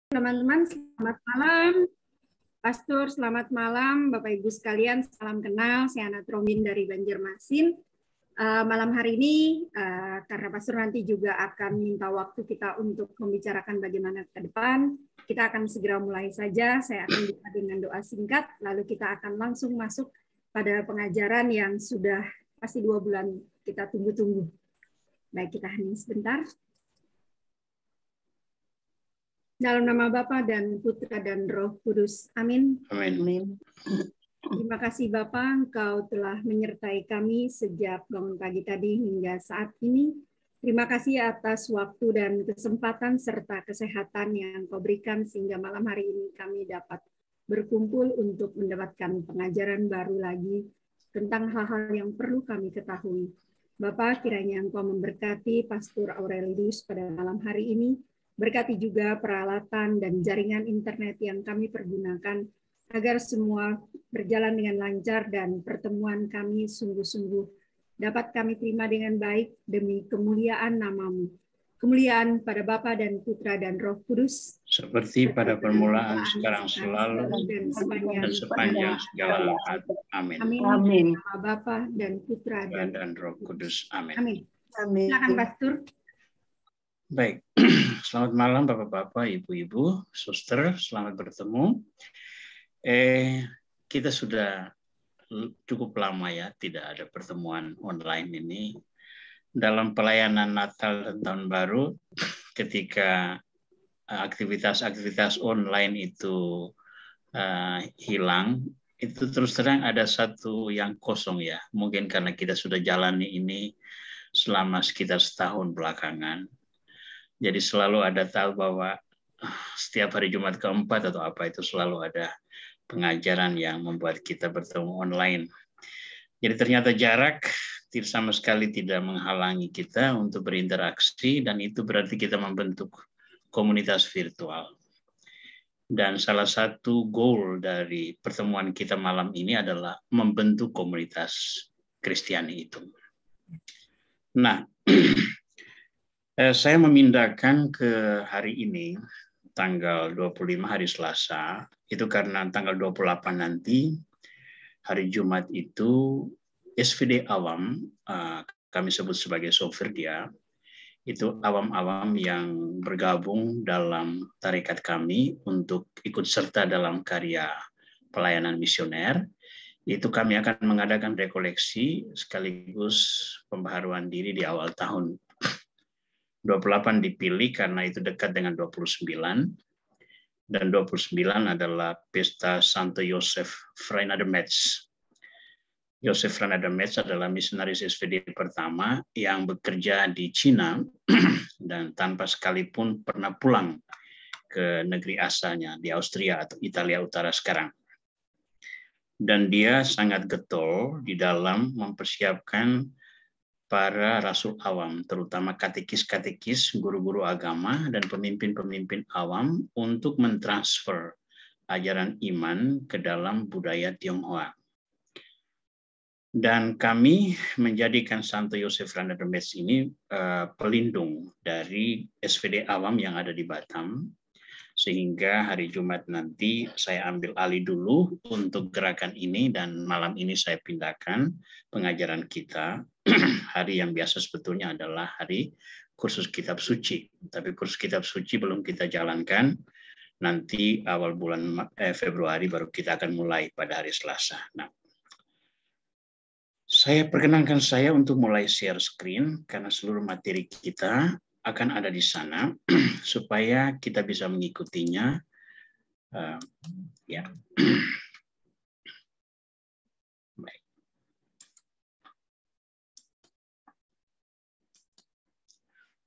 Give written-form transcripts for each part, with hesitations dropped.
Teman-teman, selamat malam. Pastor, selamat malam. Bapak Ibu sekalian, salam kenal. Saya Ana Tromin dari Banjarmasin. Malam hari ini, karena Pastor nanti juga akan minta waktu kita untuk membicarakan bagaimana ke depan, kita akan segera mulai saja. Saya akan buka dengan doa singkat, lalu kita akan langsung masuk pada pengajaran yang sudah pasti 2 bulan kita tunggu-tunggu. Baik, kita hening sebentar. Dalam nama Bapa dan Putra dan Roh Kudus. Amin. Amin. Terima kasih Bapa, Engkau telah menyertai kami sejak bangun pagi tadi hingga saat ini. Terima kasih atas waktu dan kesempatan serta kesehatan yang Engkau berikan sehingga malam hari ini kami dapat berkumpul untuk mendapatkan pengajaran baru lagi tentang hal-hal yang perlu kami ketahui. Bapa, kiranya Engkau memberkati Pastor Aurelius pada malam hari ini. Berkati juga peralatan dan jaringan internet yang kami pergunakan agar semua berjalan dengan lancar dan pertemuan kami sungguh-sungguh dapat kami terima dengan baik demi kemuliaan nama-Mu. Kemuliaan pada Bapa dan Putra dan Roh Kudus. Seperti pada permulaan, sekarang selalu, dan sepanjang segala abad. Amin. Amin. Nama Bapa dan Putra dan Roh Kudus. Amin. Amin. Silakan Pastor. Baik, selamat malam Bapak-Bapak, Ibu-Ibu, Suster, selamat bertemu. Kita sudah cukup lama ya tidak ada pertemuan online ini. Dalam pelayanan Natal dan Tahun Baru, ketika aktivitas-aktivitas online itu hilang, itu terus terang ada satu yang kosong ya. Mungkin karena kita sudah jalani ini selama sekitar setahun belakangan. Jadi selalu ada tahu bahwa setiap hari Jumat keempat atau apa itu selalu ada pengajaran yang membuat kita bertemu online. Jadi ternyata jarak sama sekali tidak menghalangi kita untuk berinteraksi dan itu berarti kita membentuk komunitas virtual. Dan salah satu goal dari pertemuan kita malam ini adalah membentuk komunitas Kristiani itu. Nah, saya memindahkan ke hari ini, tanggal 25 hari Selasa, itu karena tanggal 28 nanti, hari Jumat itu, SVD Awam, kami sebut sebagai Sofirdia, itu awam-awam yang bergabung dalam tarekat kami untuk ikut serta dalam karya pelayanan misioner. Itu kami akan mengadakan rekoleksi sekaligus pembaharuan diri di awal tahun. 28 dipilih karena itu dekat dengan 29 dan 29 adalah pesta Santo Yosef Freinademetz. Yosef Freinademetz adalah misionaris SVD pertama yang bekerja di Cina dan tanpa sekalipun pernah pulang ke negeri asalnya di Austria atau Italia Utara sekarang. Dan dia sangat getol di dalam mempersiapkan para rasul awam, terutama katekis-katekis, guru-guru agama, dan pemimpin-pemimpin awam untuk mentransfer ajaran iman ke dalam budaya Tionghoa. Dan kami menjadikan Santo Yosef Freinademetz ini pelindung dari SVD awam yang ada di Batam, sehingga hari Jumat nanti saya ambil alih dulu untuk gerakan ini dan malam ini saya pindahkan pengajaran kita. Hari yang biasa sebetulnya adalah hari kursus kitab suci, tapi kursus kitab suci belum kita jalankan. Nanti awal bulan Februari baru kita akan mulai pada hari Selasa. Nah, saya perkenankan saya untuk mulai share screen karena seluruh materi kita akan ada di sana supaya kita bisa mengikutinya. Ya. Baik.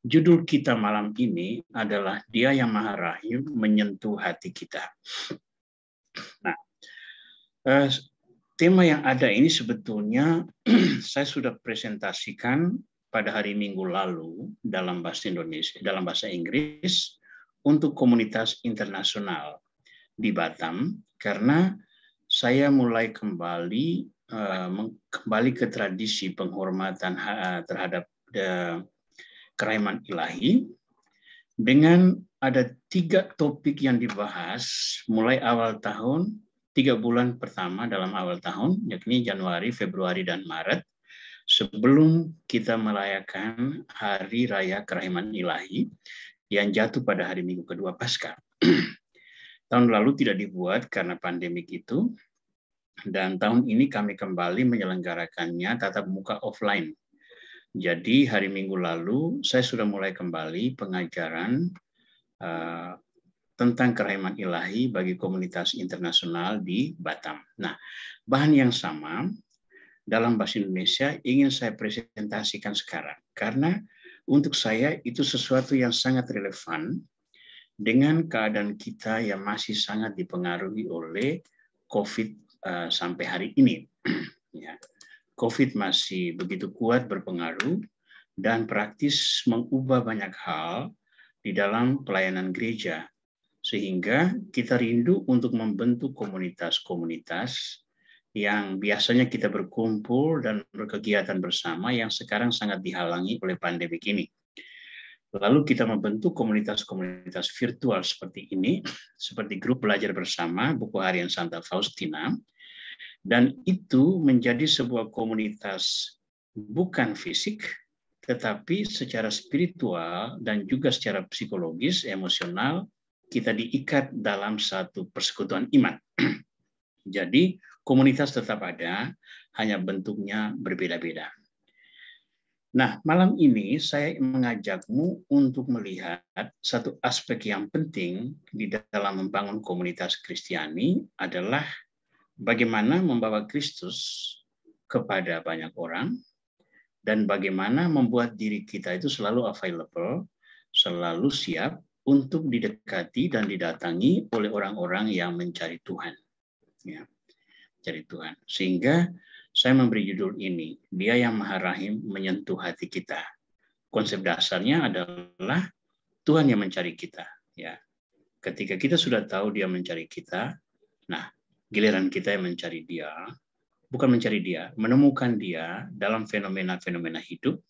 Judul kita malam ini adalah Dia yang Maha Rahim menyentuh hati kita. Nah, tema yang ada ini sebetulnya saya sudah presentasikan pada hari Minggu lalu dalam bahasa Indonesia, dalam bahasa Inggris untuk komunitas internasional di Batam karena saya mulai kembali ke tradisi penghormatan terhadap kerahiman ilahi dengan ada 3 topik yang dibahas mulai awal tahun, 3 bulan pertama dalam awal tahun, yakni Januari, Februari, dan Maret, sebelum kita merayakan Hari Raya Kerahiman Ilahi yang jatuh pada hari Minggu kedua Paskah. Tahun lalu tidak dibuat karena pandemik itu, dan tahun ini kami kembali menyelenggarakannya tatap muka offline. Jadi hari Minggu lalu saya sudah mulai kembali pengajaran tentang kerahiman ilahi bagi komunitas internasional di Batam. Nah, bahan yang sama dalam bahasa Indonesia ingin saya presentasikan sekarang, karena untuk saya itu sesuatu yang sangat relevan dengan keadaan kita yang masih sangat dipengaruhi oleh COVID sampai hari ini. Ya. COVID masih begitu kuat berpengaruh dan praktis mengubah banyak hal di dalam pelayanan gereja, sehingga kita rindu untuk membentuk komunitas-komunitas yang biasanya kita berkumpul dan berkegiatan bersama yang sekarang sangat dihalangi oleh pandemi ini. Lalu kita membentuk komunitas-komunitas virtual seperti ini, seperti grup belajar bersama Buku Harian Santa Faustina, dan itu menjadi sebuah komunitas bukan fisik, tetapi secara spiritual dan juga secara psikologis, emosional, kita diikat dalam satu persekutuan iman. Jadi komunitas tetap ada, hanya bentuknya berbeda-beda. Nah, malam ini saya mengajakmu untuk melihat satu aspek yang penting di dalam membangun komunitas Kristiani adalah bagaimana membawa Kristus kepada banyak orang dan bagaimana membuat diri kita itu selalu available, selalu siap untuk didekati dan didatangi oleh orang-orang yang mencari Tuhan. Ya, cari Tuhan. Sehingga saya memberi judul ini, Dia yang Maha Rahim menyentuh hati kita. Konsep dasarnya adalah Tuhan yang mencari kita. Ya, ketika kita sudah tahu Dia mencari kita, nah giliran kita yang mencari Dia, bukan mencari Dia, menemukan Dia dalam fenomena-fenomena hidup,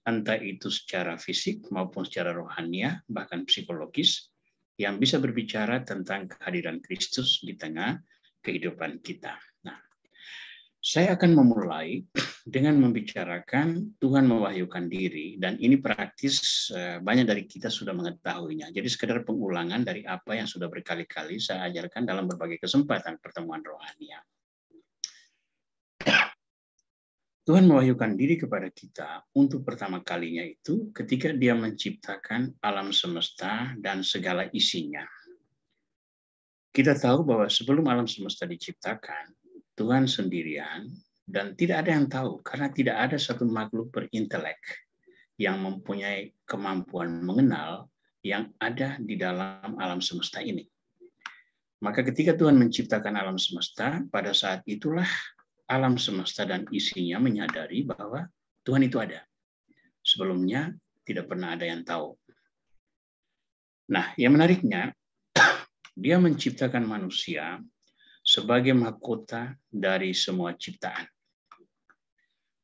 entah itu secara fisik maupun secara rohania, bahkan psikologis, yang bisa berbicara tentang kehadiran Kristus di tengah kehidupan kita. Nah, saya akan memulai dengan membicarakan Tuhan mewahyukan diri, dan ini praktis banyak dari kita sudah mengetahuinya. Jadi sekedar pengulangan dari apa yang sudah berkali-kali saya ajarkan dalam berbagai kesempatan pertemuan rohania. Tuhan mewahyukan diri kepada kita untuk pertama kalinya itu ketika Dia menciptakan alam semesta dan segala isinya. Kita tahu bahwa sebelum alam semesta diciptakan, Tuhan sendirian dan tidak ada yang tahu, karena tidak ada satu makhluk berintelek yang mempunyai kemampuan mengenal yang ada di dalam alam semesta ini. Maka ketika Tuhan menciptakan alam semesta, pada saat itulah alam semesta dan isinya menyadari bahwa Tuhan itu ada. Sebelumnya tidak pernah ada yang tahu. Nah, yang menariknya, Dia menciptakan manusia sebagai mahkota dari semua ciptaan.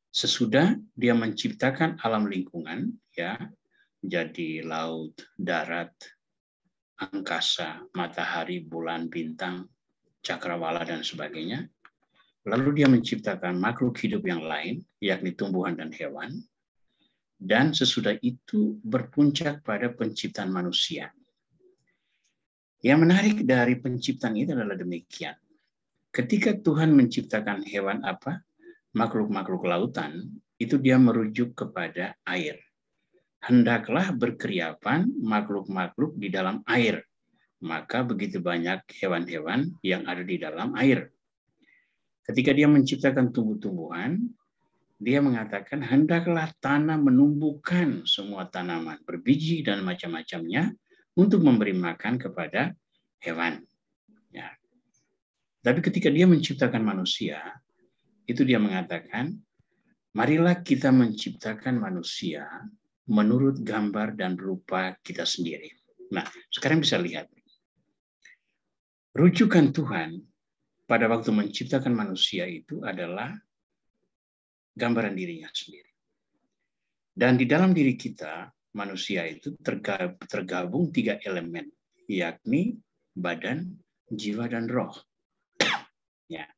Sesudah Dia menciptakan alam lingkungan, ya, jadi laut, darat, angkasa, matahari, bulan, bintang, cakrawala dan sebagainya. Lalu Dia menciptakan makhluk hidup yang lain, yakni tumbuhan dan hewan. Dan sesudah itu berpuncak pada penciptaan manusia. Yang menarik dari penciptaan itu adalah demikian. Ketika Tuhan menciptakan hewan apa? Makhluk-makhluk lautan, itu Dia merujuk kepada air. Hendaklah berkeriapan makhluk-makhluk di dalam air. Maka begitu banyak hewan-hewan yang ada di dalam air. Ketika Dia menciptakan tumbuh-tumbuhan, Dia mengatakan hendaklah tanah menumbuhkan semua tanaman berbiji dan macam-macamnya untuk memberi makan kepada hewan. Ya. Tapi ketika Dia menciptakan manusia, itu Dia mengatakan, marilah kita menciptakan manusia menurut gambar dan rupa kita sendiri. Nah, sekarang bisa lihat. Rujukan Tuhan pada waktu menciptakan manusia itu adalah gambaran dirinya sendiri. Dan di dalam diri kita manusia itu tergabung 3 elemen, yakni badan, jiwa, dan roh. Ya.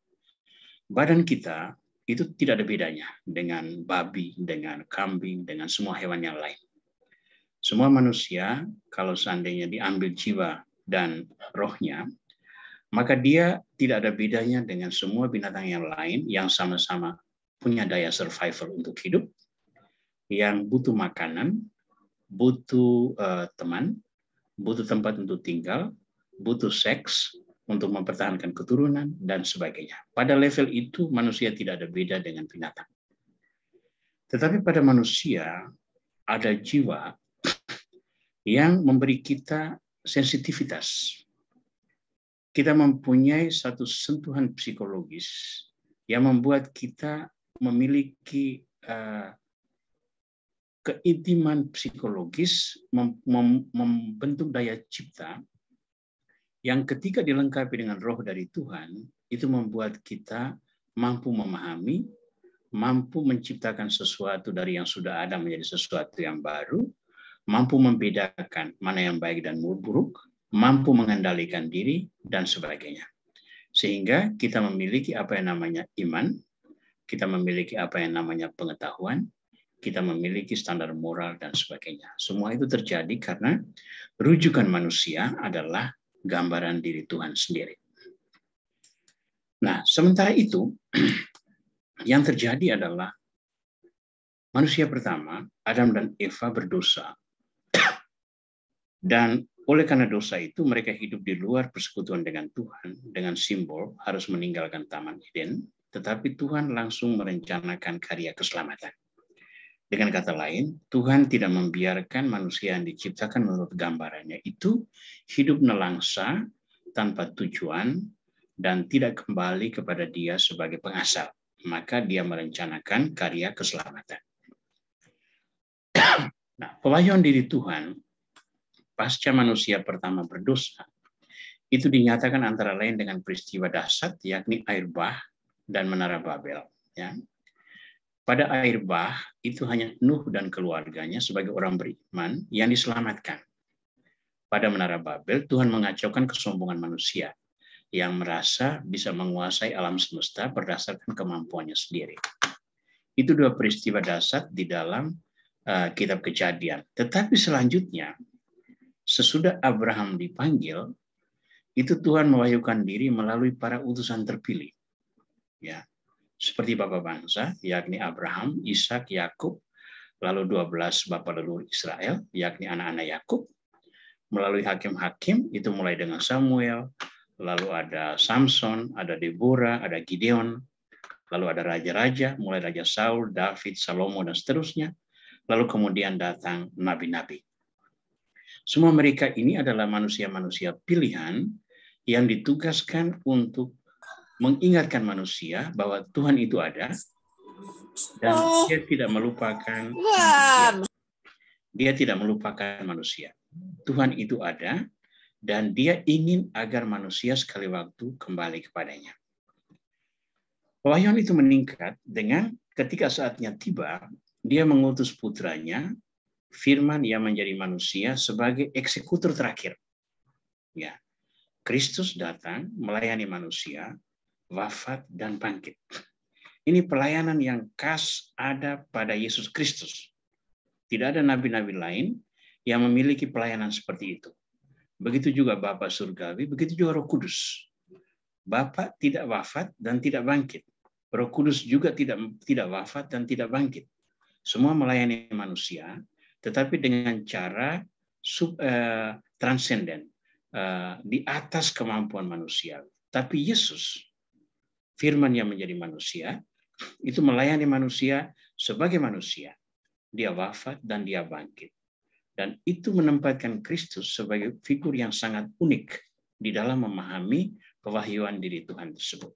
Badan kita itu tidak ada bedanya dengan babi, dengan kambing, dengan semua hewan yang lain. Semua manusia, kalau seandainya diambil jiwa dan rohnya, maka dia tidak ada bedanya dengan semua binatang yang lain yang sama-sama punya daya survival untuk hidup, yang butuh makanan, butuh teman, butuh tempat untuk tinggal, butuh seks untuk mempertahankan keturunan, dan sebagainya. Pada level itu manusia tidak ada beda dengan binatang. Tetapi pada manusia ada jiwa yang memberi kita sensitivitas. Kita mempunyai satu sentuhan psikologis yang membuat kita memiliki keintiman psikologis, membentuk daya cipta yang ketika dilengkapi dengan roh dari Tuhan, itu membuat kita mampu memahami, mampu menciptakan sesuatu dari yang sudah ada menjadi sesuatu yang baru, mampu membedakan mana yang baik dan buruk, mampu mengendalikan diri, dan sebagainya. Sehingga kita memiliki apa yang namanya iman, kita memiliki apa yang namanya pengetahuan, kita memiliki standar moral, dan sebagainya. Semua itu terjadi karena rujukan manusia adalah gambaran diri Tuhan sendiri. Nah, sementara itu, yang terjadi adalah manusia pertama, Adam dan Eva, berdosa. Dan oleh karena dosa itu, mereka hidup di luar persekutuan dengan Tuhan, dengan simbol harus meninggalkan Taman Eden, tetapi Tuhan langsung merencanakan karya keselamatan. Dengan kata lain, Tuhan tidak membiarkan manusia yang diciptakan menurut gambarannya itu hidup nelangsa tanpa tujuan dan tidak kembali kepada Dia sebagai pengasal. Maka Dia merencanakan karya keselamatan. Nah, pewahyuan diri Tuhan pasca manusia pertama berdosa, itu dinyatakan antara lain dengan peristiwa dahsyat, yakni air bah dan menara Babel. Ya. Pada air bah, itu hanya Nuh dan keluarganya sebagai orang beriman yang diselamatkan. Pada menara Babel, Tuhan mengacaukan kesombongan manusia yang merasa bisa menguasai alam semesta berdasarkan kemampuannya sendiri. Itu 2 peristiwa dahsyat di dalam kitab Kejadian. Tetapi selanjutnya, sesudah Abraham dipanggil, itu Tuhan mewahyukan diri melalui para utusan terpilih. Ya, seperti bapa bangsa, yakni Abraham, Ishak, Yakub, lalu 12 bapa leluhur Israel, yakni anak-anak Yakub, melalui hakim-hakim, itu mulai dengan Samuel, lalu ada Samson, ada Deborah, ada Gideon, lalu ada raja-raja, mulai Raja Saul, David, Salomo, dan seterusnya, lalu kemudian datang nabi-nabi. Semua mereka ini adalah manusia-manusia pilihan yang ditugaskan untuk mengingatkan manusia bahwa Tuhan itu ada dan Dia tidak melupakan manusia. Dia tidak melupakan manusia. Tuhan itu ada dan Dia ingin agar manusia sekali waktu kembali kepadanya. Pewahyuan itu meningkat dengan ketika saatnya tiba, Dia mengutus putranya, Firman yang menjadi manusia sebagai eksekutor terakhir. Ya, Kristus datang melayani manusia, wafat dan bangkit. Ini pelayanan yang khas ada pada Yesus Kristus. Tidak ada nabi-nabi lain yang memiliki pelayanan seperti itu. Begitu juga Bapa Surgawi, begitu juga Roh Kudus. Bapa tidak wafat dan tidak bangkit. Roh Kudus juga tidak wafat dan tidak bangkit. Semua melayani manusia, tetapi dengan cara transenden, di atas kemampuan manusia. Tapi Yesus, Firman yang menjadi manusia, itu melayani manusia sebagai manusia. Dia wafat dan Dia bangkit. Dan itu menempatkan Kristus sebagai figur yang sangat unik di dalam memahami pewahyuan diri Tuhan tersebut.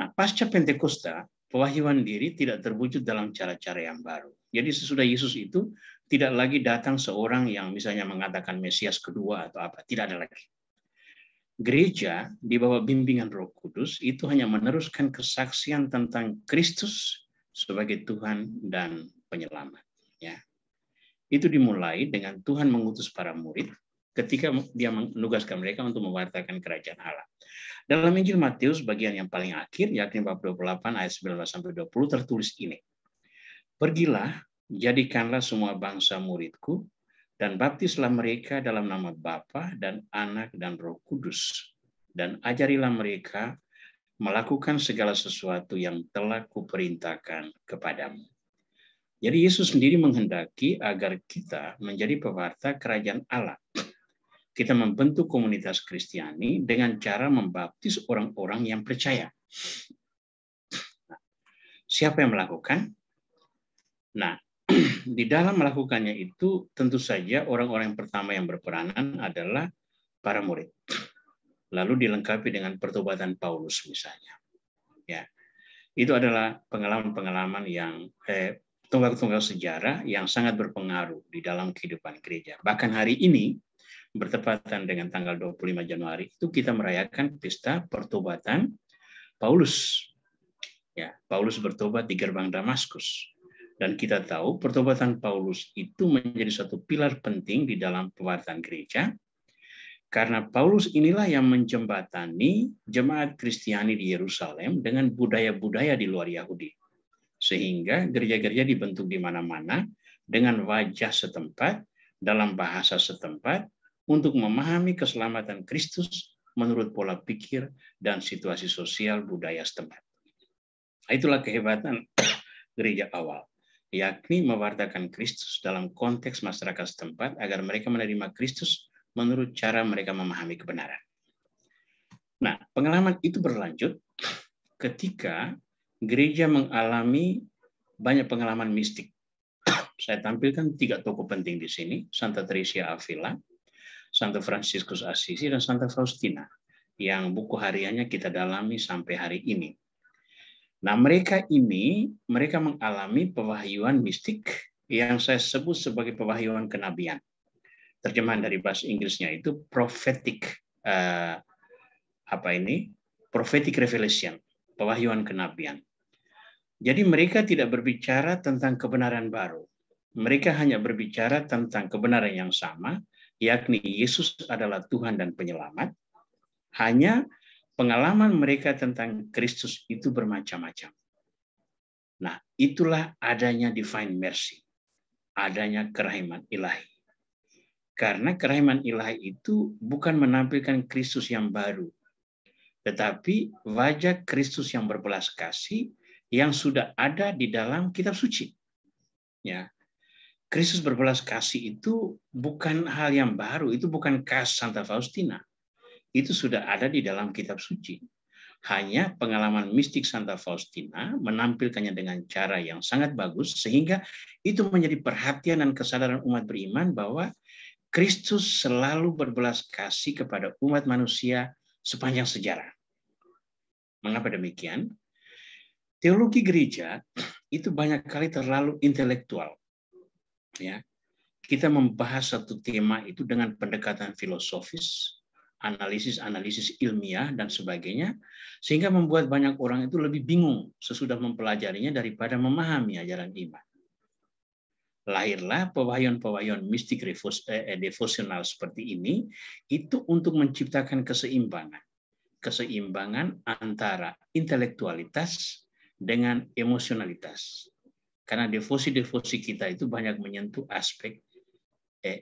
Nah, pasca Pentakosta, pewahyuan diri tidak terwujud dalam cara-cara yang baru. Jadi sesudah Yesus itu tidak lagi datang seorang yang misalnya mengatakan Mesias kedua atau apa. Tidak ada lagi. Gereja di bawah bimbingan Roh Kudus itu hanya meneruskan kesaksian tentang Kristus sebagai Tuhan dan Penyelamat. Ya. itu dimulai dengan Tuhan mengutus para murid ketika dia menugaskan mereka untuk mewartakan kerajaan Allah. Dalam Injil Matius bagian yang paling akhir, yakni bab 28 ayat 19-20 tertulis ini. Pergilah, jadikanlah semua bangsa muridku, dan baptislah mereka dalam nama Bapa dan Anak dan Roh Kudus. Dan ajarilah mereka melakukan segala sesuatu yang telah kuperintahkan kepadamu. Jadi Yesus sendiri menghendaki agar kita menjadi pewarta kerajaan Allah. Kita membentuk komunitas Kristiani dengan cara membaptis orang-orang yang percaya. Siapa yang melakukan? Nah, di dalam melakukannya itu tentu saja orang-orang yang pertama yang berperanan adalah para murid. Lalu dilengkapi dengan pertobatan Paulus misalnya. Ya, itu adalah pengalaman-pengalaman yang tunggal-tunggal sejarah yang sangat berpengaruh di dalam kehidupan gereja. Bahkan hari ini, bertepatan dengan tanggal 25 Januari, itu kita merayakan pesta pertobatan Paulus. Ya, Paulus bertobat di gerbang Damaskus. Dan kita tahu pertobatan Paulus itu menjadi suatu pilar penting di dalam pewartaan gereja, karena Paulus inilah yang menjembatani jemaat Kristiani di Yerusalem dengan budaya-budaya di luar Yahudi. Sehingga gereja-gereja dibentuk di mana-mana dengan wajah setempat, dalam bahasa setempat, untuk memahami keselamatan Kristus menurut pola pikir dan situasi sosial budaya setempat. Itulah kehebatan gereja awal, yakni mewartakan Kristus dalam konteks masyarakat setempat agar mereka menerima Kristus menurut cara mereka memahami kebenaran. Nah, pengalaman itu berlanjut ketika gereja mengalami banyak pengalaman mistik. Saya tampilkan 3 tokoh penting di sini, Santa Teresia Avila, Santo Fransiskus Assisi, dan Santa Faustina, yang buku hariannya kita dalami sampai hari ini. Nah, mereka mengalami pewahyuan mistik yang saya sebut sebagai pewahyuan kenabian. Terjemahan dari bahasa Inggrisnya itu prophetic prophetic revelation, pewahyuan kenabian. Jadi mereka tidak berbicara tentang kebenaran baru. Mereka hanya berbicara tentang kebenaran yang sama, yakni Yesus adalah Tuhan dan Penyelamat. Hanya pengalaman mereka tentang Kristus itu bermacam-macam. Nah, itulah adanya divine mercy, adanya kerahiman ilahi. Karena kerahiman ilahi itu bukan menampilkan Kristus yang baru, tetapi wajah Kristus yang berbelas kasih yang sudah ada di dalam kitab suci. Ya, Kristus berbelas kasih itu bukan hal yang baru, itu bukan khas Santa Faustina. Itu sudah ada di dalam kitab suci. Hanya pengalaman mistik Santa Faustina menampilkannya dengan cara yang sangat bagus, sehingga itu menjadi perhatian dan kesadaran umat beriman bahwa Kristus selalu berbelas kasih kepada umat manusia sepanjang sejarah. Mengapa demikian? Teologi gereja itu banyak kali terlalu intelektual. Ya, kita membahas satu tema itu dengan pendekatan filosofis, analisis ilmiah dan sebagainya, sehingga membuat banyak orang itu lebih bingung sesudah mempelajarinya daripada memahami ajaran iman. Lahirlah pewahyuan-pewahyuan mistik devosional seperti ini itu untuk menciptakan keseimbangan antara intelektualitas dengan emosionalitas. Karena devosi-devosi kita itu banyak menyentuh aspek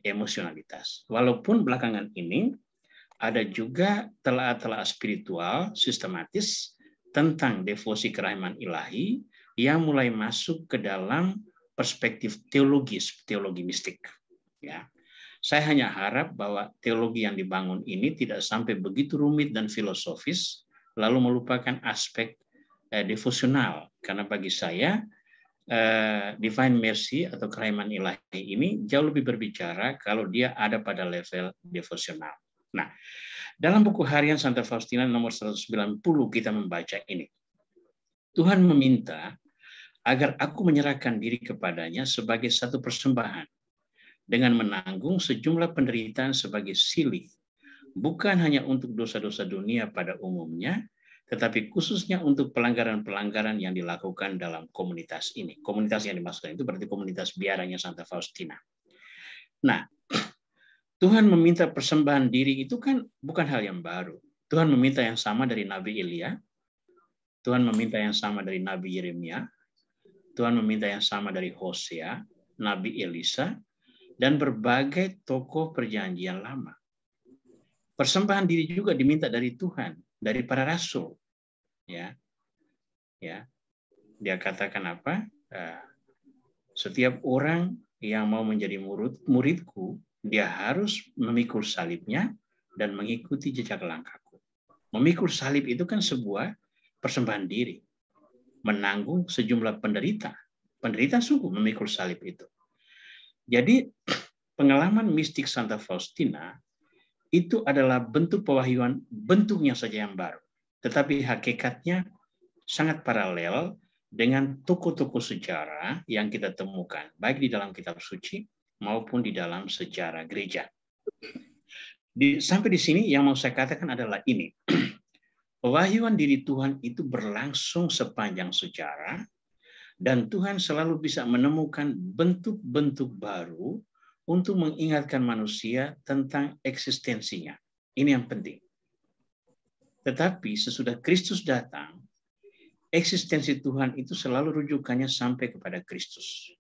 emosionalitas. Walaupun belakangan ini ada juga telah spiritual sistematis tentang devosi kerahiman ilahi yang mulai masuk ke dalam perspektif teologi mistik. Ya, saya hanya harap bahwa teologi yang dibangun ini tidak sampai begitu rumit dan filosofis, lalu melupakan aspek devosional. Karena bagi saya divine mercy atau kerahiman ilahi ini jauh lebih berbicara kalau dia ada pada level devosional. Nah, dalam buku harian Santa Faustina nomor 190 kita membaca ini. Tuhan meminta agar aku menyerahkan diri kepadanya sebagai satu persembahan dengan menanggung sejumlah penderitaan sebagai silih, bukan hanya untuk dosa-dosa dunia pada umumnya, tetapi khususnya untuk pelanggaran-pelanggaran yang dilakukan dalam komunitas ini. Komunitas yang dimaksudkan itu berarti komunitas biaranya Santa Faustina. Nah, Tuhan meminta persembahan diri itu kan bukan hal yang baru. Tuhan meminta yang sama dari Nabi Elia, Tuhan meminta yang sama dari Nabi Yeremia, Tuhan meminta yang sama dari Hosea, Nabi Elisa, dan berbagai tokoh perjanjian lama. Persembahan diri juga diminta dari Tuhan, dari para rasul. Ya, dia katakan apa? Setiap orang yang mau menjadi muridku, dia harus memikul salibnya dan mengikuti jejak langkahku. Memikul salib itu kan sebuah persembahan diri. Menanggung sejumlah penderitaan sungguh memikul salib itu. Jadi pengalaman mistik Santa Faustina itu adalah bentuk pewahyuan, bentuknya saja yang baru. Tetapi hakikatnya sangat paralel dengan tokoh-tokoh sejarah yang kita temukan, baik di dalam kitab suci maupun di dalam sejarah gereja. Sampai di sini yang mau saya katakan adalah ini. Pewahyuan diri Tuhan itu berlangsung sepanjang sejarah, dan Tuhan selalu bisa menemukan bentuk-bentuk baru untuk mengingatkan manusia tentang eksistensinya. Ini yang penting. Tetapi sesudah Kristus datang, eksistensi Tuhan itu selalu rujukannya sampai kepada Kristus.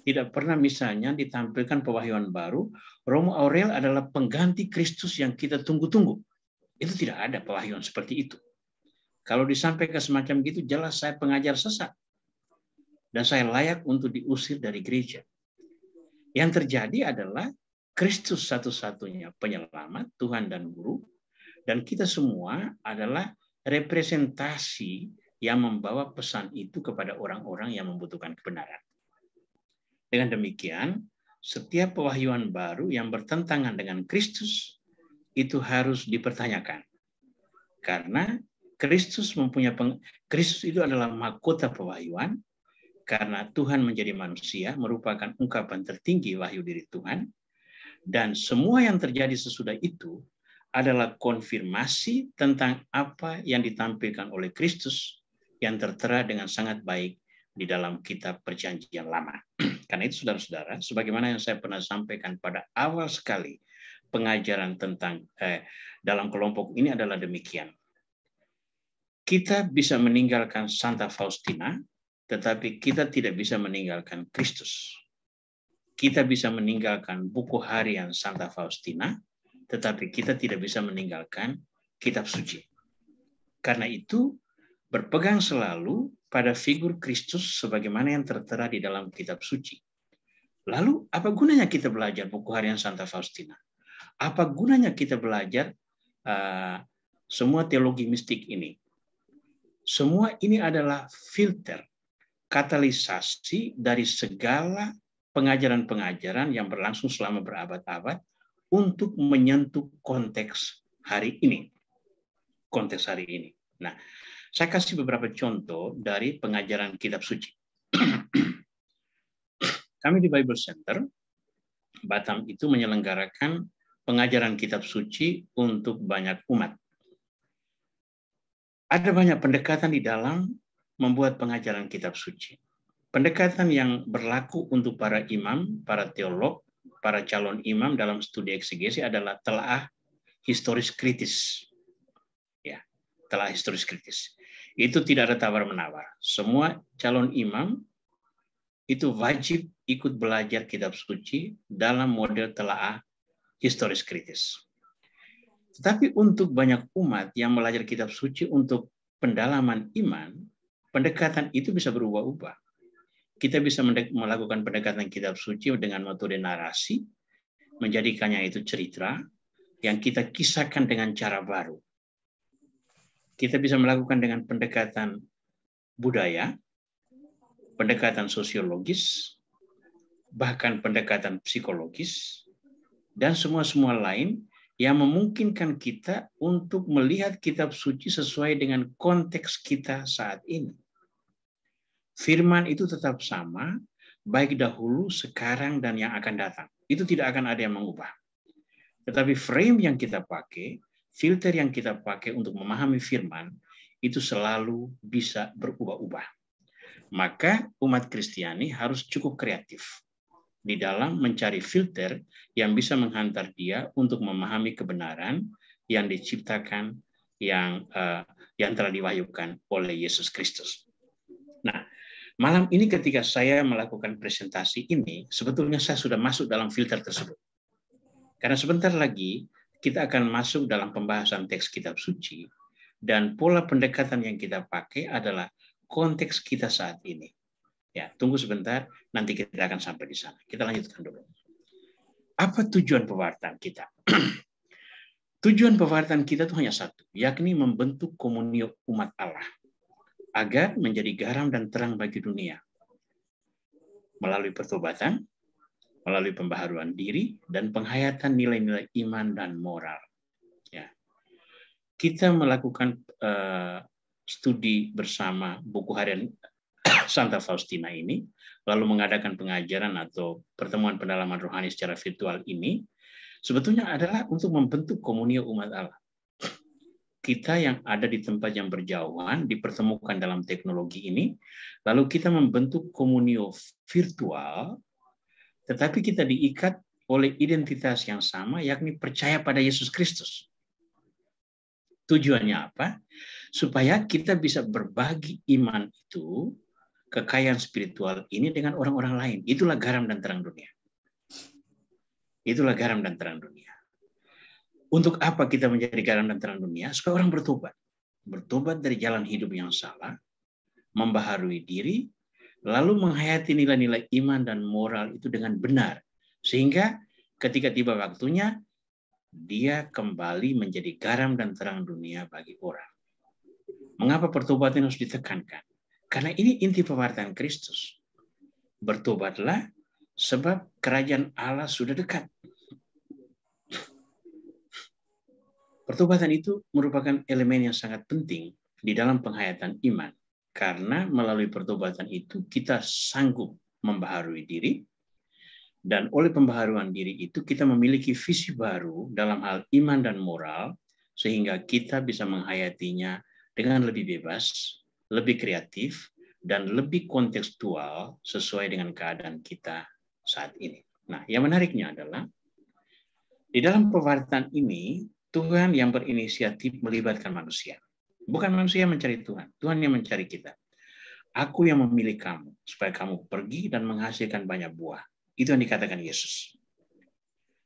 Tidak pernah misalnya ditampilkan pewahyuan baru, Romo Aurel adalah pengganti Kristus yang kita tunggu-tunggu. Itu tidak ada pewahyuan seperti itu. Kalau disampaikan semacam gitu, jelas saya pengajar sesat. Dan saya layak untuk diusir dari gereja. Yang terjadi adalah Kristus satu-satunya penyelamat, Tuhan dan Guru. Dan kita semua adalah representasi yang membawa pesan itu kepada orang-orang yang membutuhkan kebenaran. Dengan demikian, setiap pewahyuan baru yang bertentangan dengan Kristus itu harus dipertanyakan. Karena Kristus itu adalah mahkota pewahyuan, karena Tuhan menjadi manusia merupakan ungkapan tertinggi wahyu diri Tuhan, dan semua yang terjadi sesudah itu adalah konfirmasi tentang apa yang ditampilkan oleh Kristus yang tertera dengan sangat baik di dalam kitab Perjanjian Lama. Karena itu saudara-saudara, sebagaimana yang saya pernah sampaikan pada awal sekali pengajaran tentang dalam kelompok ini adalah demikian. Kita bisa meninggalkan Santa Faustina, tetapi kita tidak bisa meninggalkan Kristus. Kita bisa meninggalkan buku harian Santa Faustina, tetapi kita tidak bisa meninggalkan kitab suci. Karena itu, berpegang selalu pada figur Kristus sebagaimana yang tertera di dalam kitab suci. Lalu, apa gunanya kita belajar buku harian Santa Faustina? Apa gunanya kita belajar semua teologi mistik ini? Semua ini adalah filter, katalisasi dari segala pengajaran-pengajaran yang berlangsung selama berabad-abad untuk menyentuh konteks hari ini. Konteks hari ini. Nah, saya kasih beberapa contoh dari pengajaran kitab suci. Kami di Bible Center, Batam itu menyelenggarakan pengajaran kitab suci untuk banyak umat. Ada banyak pendekatan di dalam membuat pengajaran kitab suci. Pendekatan yang berlaku untuk para imam, para teolog, para calon imam dalam studi eksegesi adalah telaah historis kritis. Ya, telaah historis kritis. Itu tidak ada tawar-menawar. Semua calon imam itu wajib ikut belajar kitab suci dalam model telaah historis kritis. Tetapi untuk banyak umat yang belajar kitab suci untuk pendalaman iman, pendekatan itu bisa berubah-ubah. Kita bisa melakukan pendekatan kitab suci dengan metode narasi, menjadikannya itu cerita yang kita kisahkan dengan cara baru. Kita bisa melakukan dengan pendekatan budaya, pendekatan sosiologis, bahkan pendekatan psikologis, dan semua-semua lain yang memungkinkan kita untuk melihat kitab suci sesuai dengan konteks kita saat ini. Firman itu tetap sama, baik dahulu, sekarang, dan yang akan datang. Itu tidak akan ada yang mengubah. Tetapi frame yang kita pakai, filter yang kita pakai untuk memahami firman, itu selalu bisa berubah-ubah. Maka umat Kristiani harus cukup kreatif. di dalam mencari filter yang bisa menghantar dia untuk memahami kebenaran yang diciptakan, yang telah diwahyukan oleh Yesus Kristus. Nah, malam ini ketika saya melakukan presentasi ini, sebetulnya saya sudah masuk dalam filter tersebut. Karena sebentar lagi kita akan masuk dalam pembahasan teks kitab suci, dan pola pendekatan yang kita pakai adalah konteks kita saat ini. Ya, tunggu sebentar, nanti kita akan sampai di sana. Kita lanjutkan dulu. Apa tujuan pewartaan kita? Tujuan pewartaan kita itu hanya satu, yakni membentuk komunio umat Allah agar menjadi garam dan terang bagi dunia. Melalui pertobatan, melalui pembaharuan diri, dan penghayatan nilai-nilai iman dan moral. Ya. Kita melakukan studi bersama buku harian Santa Faustina ini, lalu mengadakan pengajaran atau pertemuan pendalaman rohani secara virtual ini, sebetulnya adalah untuk membentuk komunio umat Allah. Kita yang ada di tempat yang berjauhan, dipertemukan dalam teknologi ini, lalu kita membentuk komunio virtual, tetapi kita diikat oleh identitas yang sama, yakni percaya pada Yesus Kristus. Tujuannya apa? Supaya kita bisa berbagi iman itu, kekayaan spiritual ini dengan orang-orang lain. Itulah garam dan terang dunia. Itulah garam dan terang dunia. Untuk apa kita menjadi garam dan terang dunia? Supaya orang bertobat. Bertobat dari jalan hidup yang salah, membaharui diri, lalu menghayati nilai-nilai iman dan moral itu dengan benar. Sehingga ketika tiba waktunya, dia kembali menjadi garam dan terang dunia bagi orang. Mengapa pertobatan harus ditekankan? Karena ini inti pewartaan Kristus. Bertobatlah sebab kerajaan Allah sudah dekat. Pertobatan itu merupakan elemen yang sangat penting di dalam penghayatan iman. Karena melalui pertobatan itu kita sanggup membaharui diri. Dan oleh pembaharuan diri itu kita memiliki visi baru dalam hal iman dan moral. Sehingga kita bisa menghayatinya dengan lebih bebas, lebih kreatif, dan lebih kontekstual sesuai dengan keadaan kita saat ini. Nah, yang menariknya adalah di dalam pewartaan ini, Tuhan yang berinisiatif melibatkan manusia. Bukan manusia yang mencari Tuhan, Tuhan yang mencari kita. Aku yang memilih kamu, supaya kamu pergi dan menghasilkan banyak buah. Itu yang dikatakan Yesus.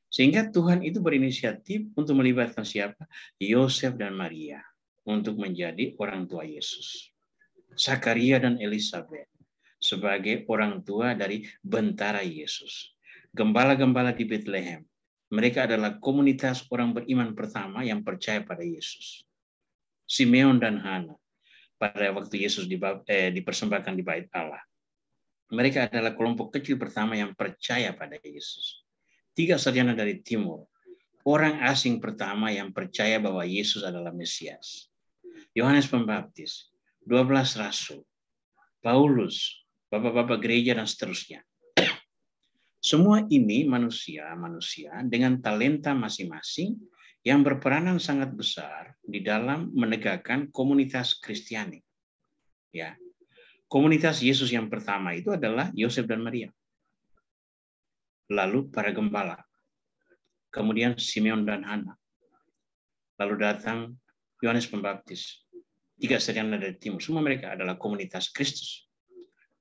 Sehingga Tuhan itu berinisiatif untuk melibatkan siapa? Yosef dan Maria untuk menjadi orang tua Yesus. Zakaria dan Elisabet sebagai orang tua dari bentara Yesus. Gembala-gembala di Bethlehem. Mereka adalah komunitas orang beriman pertama yang percaya pada Yesus. Simeon dan Hana pada waktu Yesus dipersembahkan di bait Allah. Mereka adalah kelompok kecil pertama yang percaya pada Yesus. 3 sarjana dari timur. Orang asing pertama yang percaya bahwa Yesus adalah Mesias. Yohanes Pembaptis. 12 rasul, Paulus, bapak-bapak gereja, dan seterusnya. Semua ini manusia dengan talenta masing-masing yang berperanan sangat besar di dalam menegakkan komunitas Kristiani. Ya. Komunitas Yesus yang pertama itu adalah Yosef dan Maria. Lalu para gembala. Kemudian Simeon dan Hana. Lalu datang Yohanes Pembaptis. 3 sarjana dari timur, semua mereka adalah komunitas Kristus.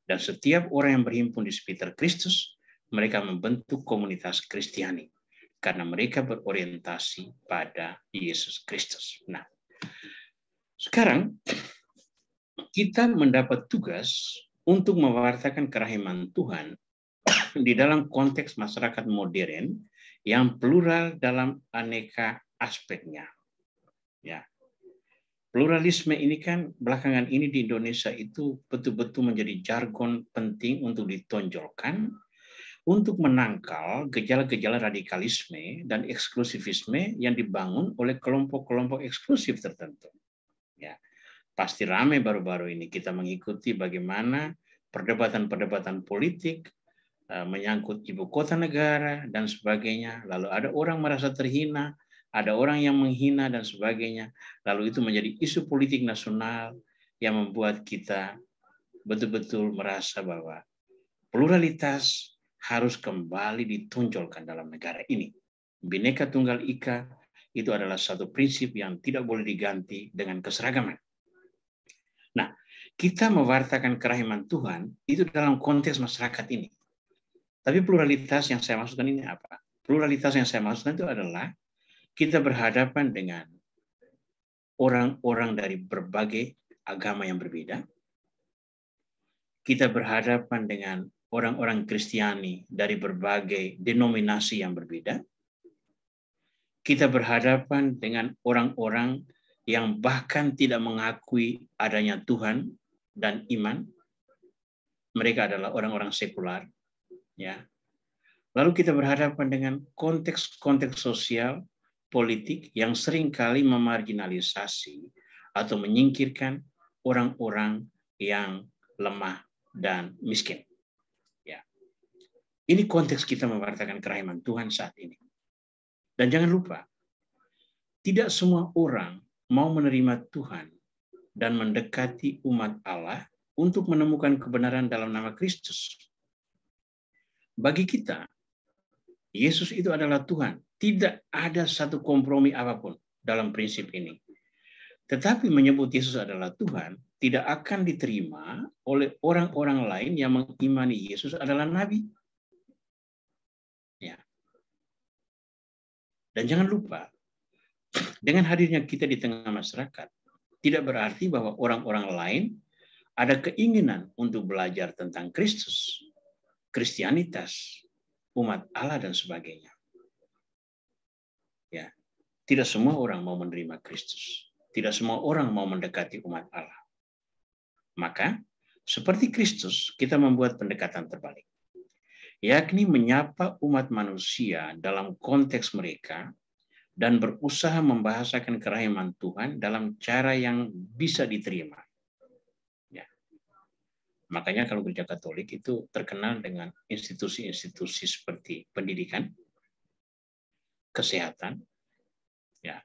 Dan setiap orang yang berhimpun di sekitar Kristus, mereka membentuk komunitas Kristiani. Karena mereka berorientasi pada Yesus Kristus. Nah, sekarang kita mendapat tugas untuk mewartakan kerahiman Tuhan di dalam konteks masyarakat modern yang plural dalam aneka aspeknya. Ya. Pluralisme ini kan belakangan ini di Indonesia itu betul-betul menjadi jargon penting untuk ditonjolkan untuk menangkal gejala-gejala radikalisme dan eksklusivisme yang dibangun oleh kelompok-kelompok eksklusif tertentu. Ya, pasti ramai baru-baru ini kita mengikuti bagaimana perdebatan-perdebatan politik menyangkut ibu kota negara dan sebagainya. Lalu ada orang merasa terhina, ada orang yang menghina dan sebagainya. Lalu itu menjadi isu politik nasional yang membuat kita betul-betul merasa bahwa pluralitas harus kembali ditonjolkan dalam negara ini. Bhinneka Tunggal Ika itu adalah satu prinsip yang tidak boleh diganti dengan keseragaman. Nah, kita mewartakan kerahiman Tuhan itu dalam konteks masyarakat ini. Tapi pluralitas yang saya maksudkan ini apa? Pluralitas yang saya maksudkan itu adalah kita berhadapan dengan orang-orang dari berbagai agama yang berbeda. Kita berhadapan dengan orang-orang Kristiani dari berbagai denominasi yang berbeda. Kita berhadapan dengan orang-orang yang bahkan tidak mengakui adanya Tuhan dan iman. Mereka adalah orang-orang sekular. Ya. Lalu kita berhadapan dengan konteks-konteks sosial, politik yang seringkali memarginalisasi atau menyingkirkan orang-orang yang lemah dan miskin. Ya. Ini konteks kita mewartakan kerahiman Tuhan saat ini. Dan jangan lupa, tidak semua orang mau menerima Tuhan dan mendekati umat Allah untuk menemukan kebenaran dalam nama Kristus. Bagi kita, Yesus itu adalah Tuhan. Tidak ada satu kompromi apapun dalam prinsip ini. Tetapi menyebut Yesus adalah Tuhan tidak akan diterima oleh orang-orang lain yang mengimani Yesus adalah Nabi. Ya. Dan jangan lupa, dengan hadirnya kita di tengah masyarakat, tidak berarti bahwa orang-orang lain ada keinginan untuk belajar tentang Kristus, Kristianitas, umat Allah, dan sebagainya. Ya, tidak semua orang mau menerima Kristus. Tidak semua orang mau mendekati umat Allah. Maka, seperti Kristus, kita membuat pendekatan terbalik. Yakni menyapa umat manusia dalam konteks mereka dan berusaha membahasakan kerahiman Tuhan dalam cara yang bisa diterima. Ya. Makanya kalau Gereja Katolik itu terkenal dengan institusi-institusi seperti pendidikan, kesehatan, ya,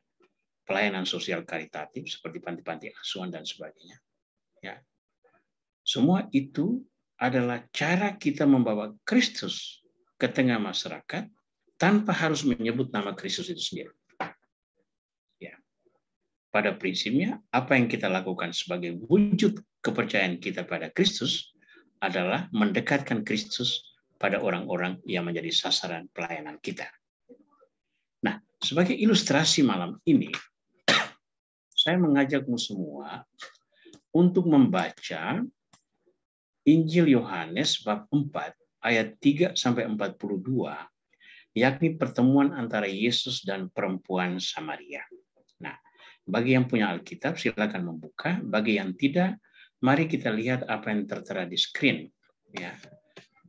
pelayanan sosial karitatif seperti panti-panti asuhan dan sebagainya. Ya. Semua itu adalah cara kita membawa Kristus ke tengah masyarakat tanpa harus menyebut nama Kristus itu sendiri. Ya. Pada prinsipnya, apa yang kita lakukan sebagai wujud kepercayaan kita pada Kristus adalah mendekatkan Kristus pada orang-orang yang menjadi sasaran pelayanan kita. Nah, sebagai ilustrasi malam ini, saya mengajakmu semua untuk membaca Injil Yohanes bab 4 ayat 3 sampai 42, yakni pertemuan antara Yesus dan perempuan Samaria. Nah, bagi yang punya Alkitab silakan membuka, bagi yang tidak, mari kita lihat apa yang tertera di screen. Ya,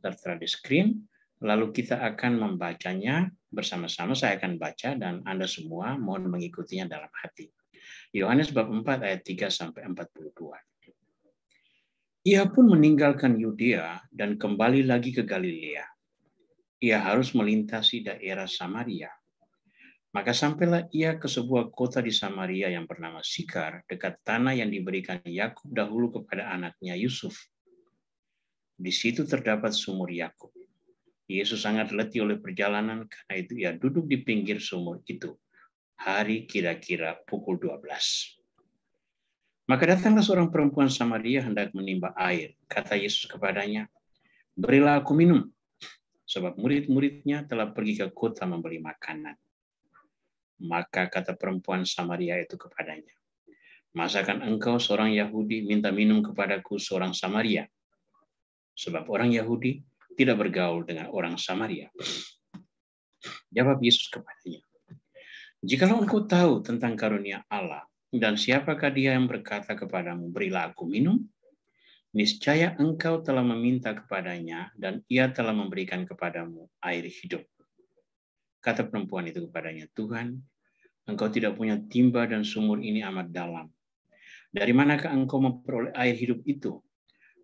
tertera di screen, lalu kita akan membacanya bersama-sama. Saya akan baca dan Anda semua mohon mengikutinya dalam hati. Yohanes bab 4 ayat 3 sampai 42. Ia pun meninggalkan Yudea dan kembali lagi ke Galilea. Ia harus melintasi daerah Samaria. Maka sampailah ia ke sebuah kota di Samaria yang bernama Sikar, dekat tanah yang diberikan Yakub dahulu kepada anaknya Yusuf. Di situ terdapat sumur Yakub. Yesus sangat letih oleh perjalanan, karena itu ia duduk di pinggir sumur itu. Hari kira-kira pukul 12. Maka datanglah seorang perempuan Samaria hendak menimba air. Kata Yesus kepadanya, "Berilah aku minum," sebab murid-muridnya telah pergi ke kota membeli makanan. Maka kata perempuan Samaria itu kepadanya, "Masakan engkau seorang Yahudi minta minum kepadaku seorang Samaria?" Sebab orang Yahudi tidak bergaul dengan orang Samaria. Jawab Yesus kepadanya, "Jikalau engkau tahu tentang karunia Allah, dan siapakah dia yang berkata kepadamu, berilah aku minum? Niscaya engkau telah meminta kepadanya, dan ia telah memberikan kepadamu air hidup." Kata perempuan itu kepadanya, "Tuhan, engkau tidak punya timba dan sumur ini amat dalam. Dari manakah engkau memperoleh air hidup itu?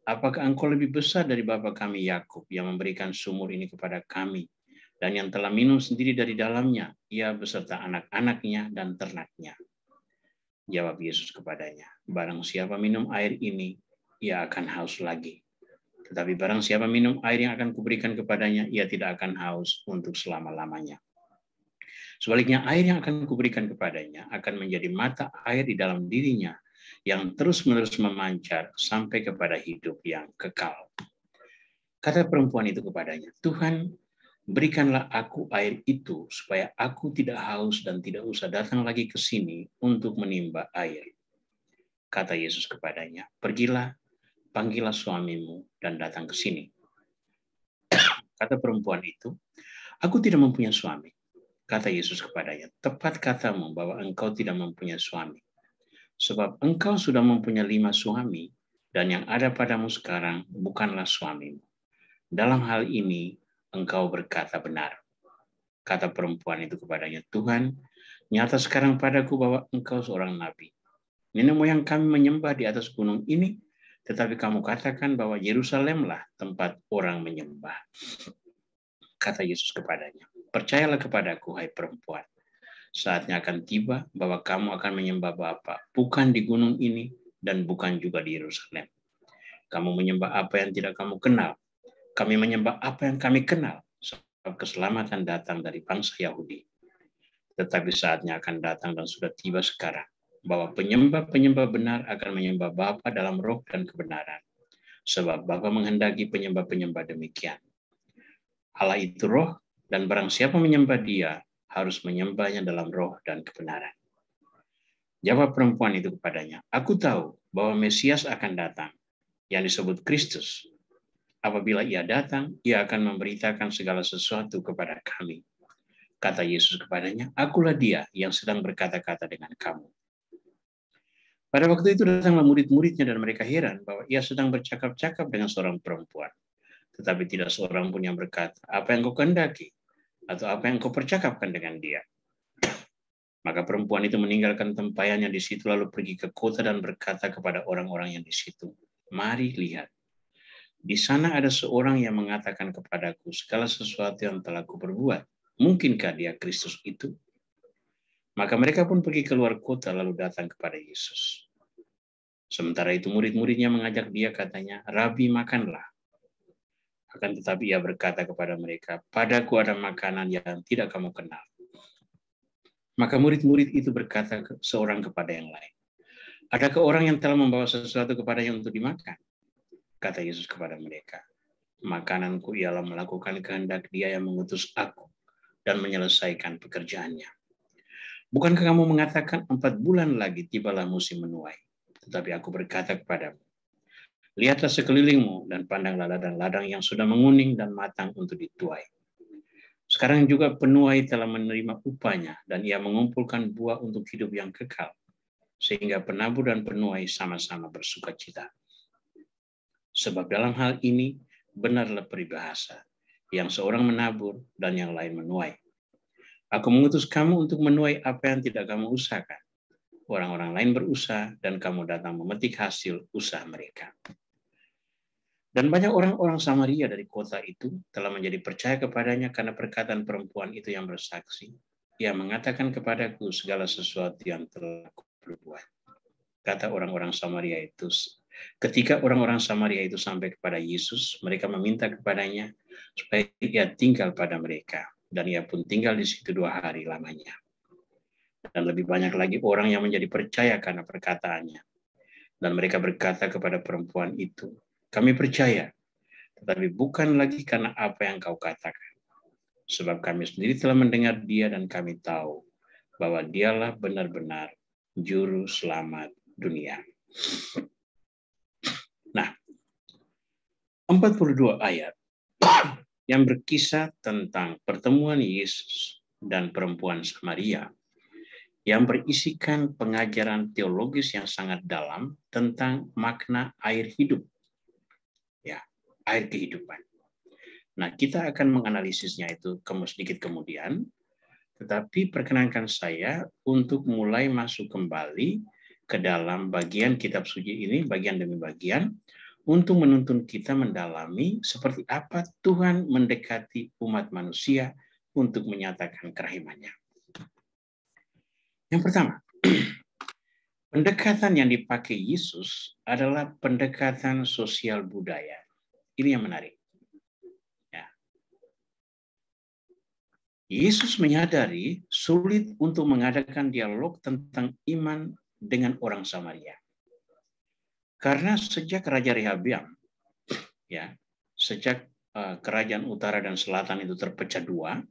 Apakah engkau lebih besar dari bapa kami Yakub yang memberikan sumur ini kepada kami, dan yang telah minum sendiri dari dalamnya, ia beserta anak-anaknya dan ternaknya?" Jawab Yesus kepadanya, "Barang siapa minum air ini, ia akan haus lagi. Tetapi barang siapa minum air yang akan kuberikan kepadanya, ia tidak akan haus untuk selama-lamanya. Sebaliknya, air yang akan kuberikan kepadanya akan menjadi mata air di dalam dirinya, yang terus-menerus memancar sampai kepada hidup yang kekal. Kata perempuan itu kepadanya, Tuhan, berikanlah aku air itu, supaya aku tidak haus dan tidak usah datang lagi ke sini untuk menimba air. Kata Yesus kepadanya, pergilah, panggillah suamimu dan datang ke sini. Kata perempuan itu, aku tidak mempunyai suami. Kata Yesus kepadanya, tepat katamu bahwa engkau tidak mempunyai suami. Sebab engkau sudah mempunyai 5 suami, dan yang ada padamu sekarang bukanlah suamimu. Dalam hal ini, engkau berkata benar. Kata perempuan itu kepadanya, Tuhan, nyata sekarang padaku bahwa engkau seorang nabi. Nenek moyang kami menyembah di atas gunung ini, tetapi kamu katakan bahwa Yerusalemlah tempat orang menyembah. Kata Yesus kepadanya, percayalah kepadaku, hai perempuan. Saatnya akan tiba bahwa kamu akan menyembah Bapa, bukan di gunung ini dan bukan juga di Yerusalem. Kamu menyembah apa yang tidak kamu kenal. Kami menyembah apa yang kami kenal. Sebab keselamatan datang dari bangsa Yahudi. Tetapi saatnya akan datang dan sudah tiba sekarang, bahwa penyembah-penyembah benar akan menyembah Bapa dalam roh dan kebenaran. Sebab Bapa menghendaki penyembah-penyembah demikian. Allah itu roh, dan barang siapa menyembah Dia, harus menyembahnya dalam roh dan kebenaran. Jawab perempuan itu kepadanya, aku tahu bahwa Mesias akan datang, yang disebut Kristus. Apabila ia datang, ia akan memberitakan segala sesuatu kepada kami. Kata Yesus kepadanya, akulah dia yang sedang berkata-kata dengan kamu. Pada waktu itu datanglah murid-muridnya dan mereka heran bahwa ia sedang bercakap-cakap dengan seorang perempuan. Tetapi tidak seorang pun yang berkata, apa yang kau kehendaki? Atau apa yang kau percakapkan dengan dia? Maka perempuan itu meninggalkan tempayannya di situ lalu pergi ke kota dan berkata kepada orang-orang yang di situ, mari lihat. Di sana ada seorang yang mengatakan kepadaku segala sesuatu yang telah kuperbuat. Mungkinkah dia Kristus itu? Maka mereka pun pergi keluar kota lalu datang kepada Yesus. Sementara itu murid-muridnya mengajak dia, katanya, Rabi, makanlah. Akan tetapi ia berkata kepada mereka, padaku ada makanan yang tidak kamu kenal. Maka murid-murid itu berkata seorang kepada yang lain, adakah orang yang telah membawa sesuatu kepadanya untuk dimakan? Kata Yesus kepada mereka, makananku ialah melakukan kehendak Dia yang mengutus aku dan menyelesaikan pekerjaannya. Bukankah kamu mengatakan 4 bulan lagi tibalah musim menuai? Tetapi aku berkata kepadamu, lihatlah sekelilingmu dan pandanglah ladang-ladang yang sudah menguning dan matang untuk dituai. Sekarang juga penuai telah menerima upahnya dan ia mengumpulkan buah untuk hidup yang kekal, sehingga penabur dan penuai sama-sama bersukacita. Sebab dalam hal ini benarlah peribahasa, yang seorang menabur dan yang lain menuai. Aku mengutus kamu untuk menuai apa yang tidak kamu usahakan. Orang-orang lain berusaha dan kamu datang memetik hasil usaha mereka. Dan banyak orang-orang Samaria dari kota itu telah menjadi percaya kepadanya karena perkataan perempuan itu yang bersaksi. Ia mengatakan kepadaku segala sesuatu yang telah kuperbuat. Kata orang-orang Samaria itu, ketika orang-orang Samaria itu sampai kepada Yesus, mereka meminta kepadanya supaya ia tinggal pada mereka. Dan ia pun tinggal di situ 2 hari lamanya. Dan lebih banyak lagi orang yang menjadi percaya karena perkataannya. Dan mereka berkata kepada perempuan itu, kami percaya, tetapi bukan lagi karena apa yang kau katakan. Sebab kami sendiri telah mendengar dia dan kami tahu bahwa dialah benar-benar juru selamat dunia. Nah, 42 ayat yang berkisah tentang pertemuan Yesus dan perempuan Samaria yang berisikan pengajaran teologis yang sangat dalam tentang makna air hidup. Ya, air kehidupan. Nah, kita akan menganalisisnya itu sedikit kemudian, tetapi perkenankan saya untuk mulai masuk kembali ke dalam bagian kitab suci ini, bagian demi bagian, untuk menuntun kita mendalami seperti apa Tuhan mendekati umat manusia untuk menyatakan kerahimannya. Yang pertama, pendekatan yang dipakai Yesus adalah pendekatan sosial budaya. Ini yang menarik. Ya. Yesus menyadari sulit untuk mengadakan dialog tentang iman dengan orang Samaria. Karena sejak Raja Rehabeam, ya, sejak kerajaan utara dan selatan itu terpecah dua,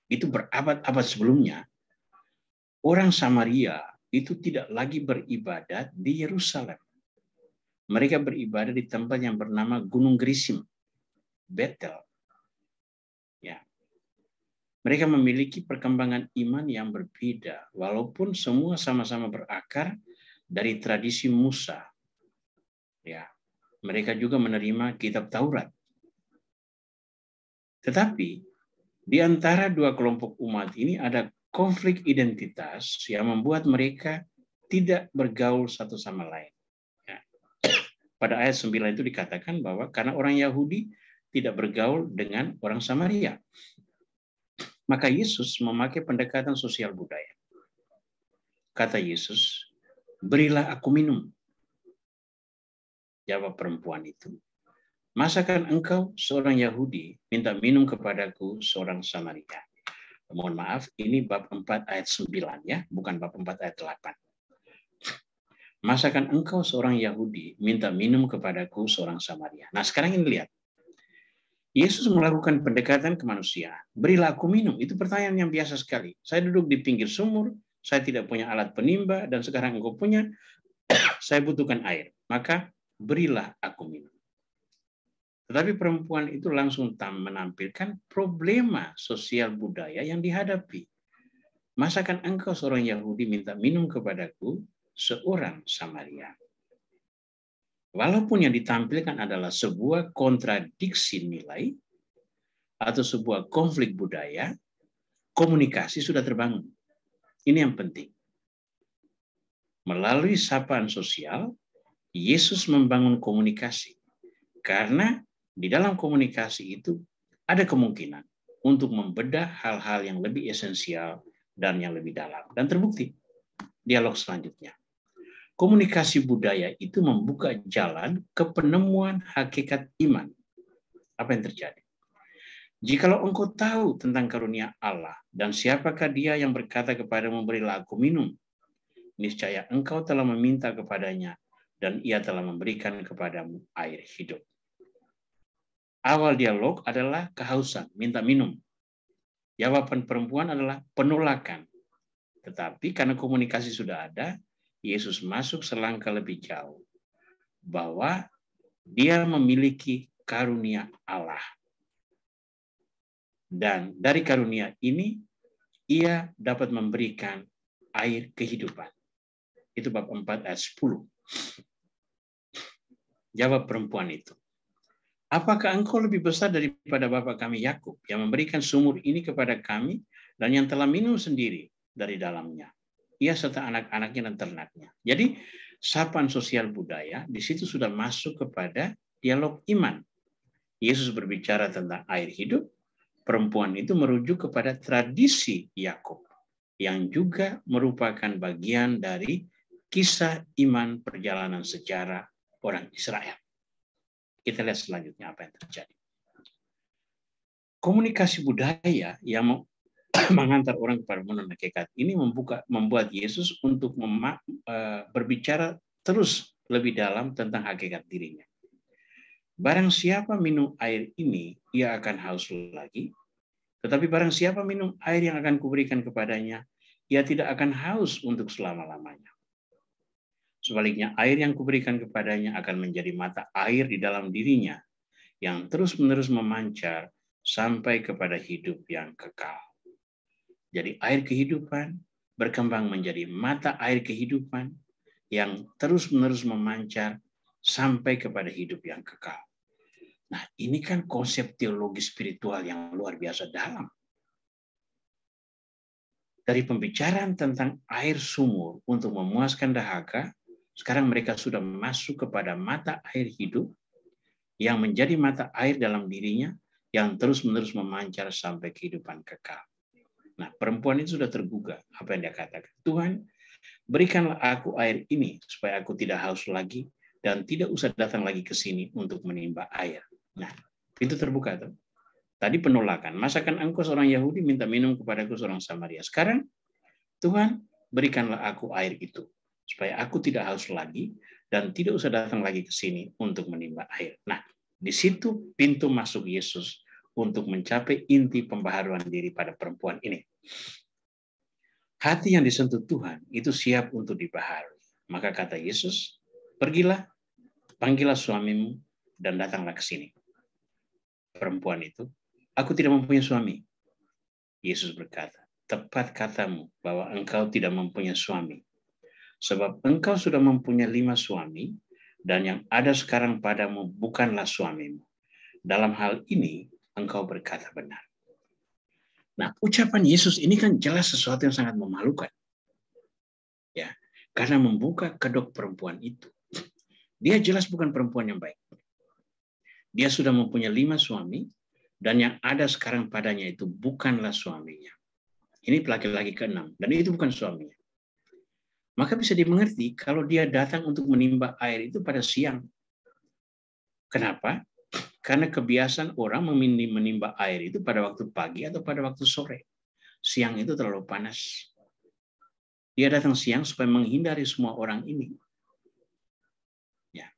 itu berabad-abad sebelumnya, orang Samaria itu tidak lagi beribadat di Yerusalem. Mereka beribadat di tempat yang bernama Gunung Gerisim, Betel. Ya. Mereka memiliki perkembangan iman yang berbeda, walaupun semua sama-sama berakar dari tradisi Musa. Ya. Mereka juga menerima kitab Taurat. Tetapi di antara dua kelompok umat ini ada konflik identitas yang membuat mereka tidak bergaul satu sama lain. Ya. Pada ayat 9 itu dikatakan bahwa karena orang Yahudi tidak bergaul dengan orang Samaria, maka Yesus memakai pendekatan sosial budaya. Kata Yesus, berilah aku minum. Jawab perempuan itu, masakan engkau seorang Yahudi minta minum kepadaku seorang Samaria? Mohon maaf, ini bab 4 ayat 9 ya, bukan bab 4 ayat 8. Masakan engkau seorang Yahudi minta minum kepadaku seorang Samaria? Nah sekarang ini lihat. Yesus melakukan pendekatan kemanusiaan. Berilah aku minum. Itu pertanyaan yang biasa sekali. Saya duduk di pinggir sumur, saya tidak punya alat penimba, dan sekarang engkau punya, saya butuhkan air. Maka berilah aku minum. Tetapi perempuan itu langsung menampilkan problema sosial budaya yang dihadapi. Masakan engkau seorang Yahudi minta minum kepadaku seorang Samaria? Walaupun yang ditampilkan adalah sebuah kontradiksi nilai atau sebuah konflik budaya, komunikasi sudah terbangun. Ini yang penting. Melalui sapaan sosial, Yesus membangun komunikasi. Karena di dalam komunikasi itu ada kemungkinan untuk membedah hal-hal yang lebih esensial dan yang lebih dalam. Dan terbukti dialog selanjutnya. Komunikasi budaya itu membuka jalan ke penemuan hakikat iman. Apa yang terjadi? Jikalau engkau tahu tentang karunia Allah dan siapakah dia yang berkata kepadamu berilah aku minum, niscaya engkau telah meminta kepadanya dan ia telah memberikan kepadamu air hidup. Awal dialog adalah kehausan, minta minum. Jawaban perempuan adalah penolakan. Tetapi karena komunikasi sudah ada, Yesus masuk selangkah lebih jauh. Bahwa dia memiliki karunia Allah. Dan dari karunia ini, ia dapat memberikan air kehidupan. Itu bab 4 ayat 10. Jawab perempuan itu, apakah engkau lebih besar daripada bapa kami Yakub yang memberikan sumur ini kepada kami dan yang telah minum sendiri dari dalamnya? Ia serta anak-anaknya dan ternaknya. Jadi sapaan sosial budaya di situ sudah masuk kepada dialog iman. Yesus berbicara tentang air hidup, perempuan itu merujuk kepada tradisi Yakub yang juga merupakan bagian dari kisah iman perjalanan sejarah orang Israel. Kita lihat selanjutnya apa yang terjadi. Komunikasi budaya yang mengantar orang kepada penemuan hakikat ini membuat Yesus untuk berbicara terus lebih dalam tentang hakikat dirinya. Barang siapa minum air ini, ia akan haus lagi. Tetapi barang siapa minum air yang akan kuberikan kepadanya, ia tidak akan haus untuk selama-lamanya. Sebaliknya, air yang kuberikan kepadanya akan menjadi mata air di dalam dirinya, yang terus-menerus memancar sampai kepada hidup yang kekal. Jadi air kehidupan berkembang menjadi mata air kehidupan yang terus-menerus memancar sampai kepada hidup yang kekal. Nah, ini kan konsep teologi spiritual yang luar biasa dalam. Dari pembicaraan tentang air sumur untuk memuaskan dahaga, sekarang mereka sudah masuk kepada mata air hidup yang menjadi mata air dalam dirinya yang terus-menerus memancar sampai kehidupan kekal. Nah, perempuan itu sudah tergugah apa yang dia katakan. Tuhan, berikanlah aku air ini supaya aku tidak haus lagi dan tidak usah datang lagi ke sini untuk menimba air. Nah, pintu terbuka tuh. Tadi penolakan. Masakan engkau seorang Yahudi minta minum kepadaku seorang Samaria. Sekarang Tuhan, berikanlah aku air itu supaya aku tidak haus lagi dan tidak usah datang lagi ke sini untuk menimba air. Nah, di situ pintu masuk Yesus untuk mencapai inti pembaharuan diri pada perempuan ini. Hati yang disentuh Tuhan itu siap untuk dibaharui. Maka kata Yesus, pergilah, panggillah suamimu dan datanglah ke sini. Perempuan itu, aku tidak mempunyai suami. Yesus berkata, tepat katamu bahwa engkau tidak mempunyai suami. Sebab engkau sudah mempunyai 5 suami, dan yang ada sekarang padamu bukanlah suamimu. Dalam hal ini, engkau berkata benar. Nah, ucapan Yesus ini kan jelas sesuatu yang sangat memalukan. Ya, karena membuka kedok perempuan itu. Dia jelas bukan perempuan yang baik. Dia sudah mempunyai 5 suami, dan yang ada sekarang padanya itu bukanlah suaminya. Ini laki-laki ke-6, dan itu bukan suaminya. Maka bisa dimengerti kalau dia datang untuk menimba air itu pada siang. Kenapa? Karena kebiasaan orang menimba air itu pada waktu pagi atau pada waktu sore. Siang itu terlalu panas. Dia datang siang supaya menghindari semua orang ini. Ya.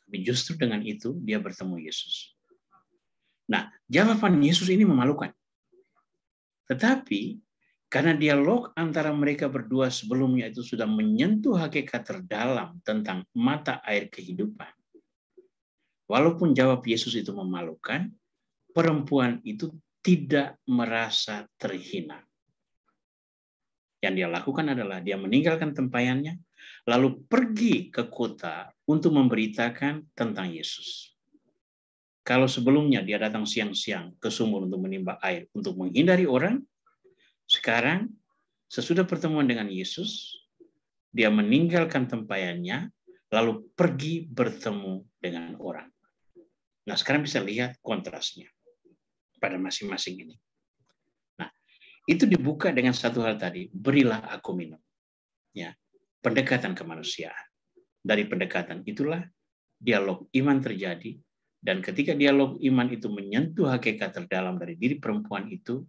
Tapi justru dengan itu dia bertemu Yesus. Nah, jawaban Yesus ini memalukan. Tetapi karena dialog antara mereka berdua sebelumnya itu sudah menyentuh hakikat terdalam tentang mata air kehidupan. Walaupun jawab Yesus itu memalukan, perempuan itu tidak merasa terhina. Yang dia lakukan adalah dia meninggalkan tempayannya, lalu pergi ke kota untuk memberitakan tentang Yesus. Kalau sebelumnya dia datang siang-siang ke sumur untuk menimba air, untuk menghindari orang, sekarang sesudah pertemuan dengan Yesus, dia meninggalkan tempayannya, lalu pergi bertemu dengan orang. Nah, sekarang bisa lihat kontrasnya pada masing-masing ini. Nah, itu dibuka dengan satu hal tadi, berilah aku minum. Ya, pendekatan kemanusiaan. Dari pendekatan itulah dialog iman terjadi, dan ketika dialog iman itu menyentuh hakikat terdalam dari diri perempuan itu,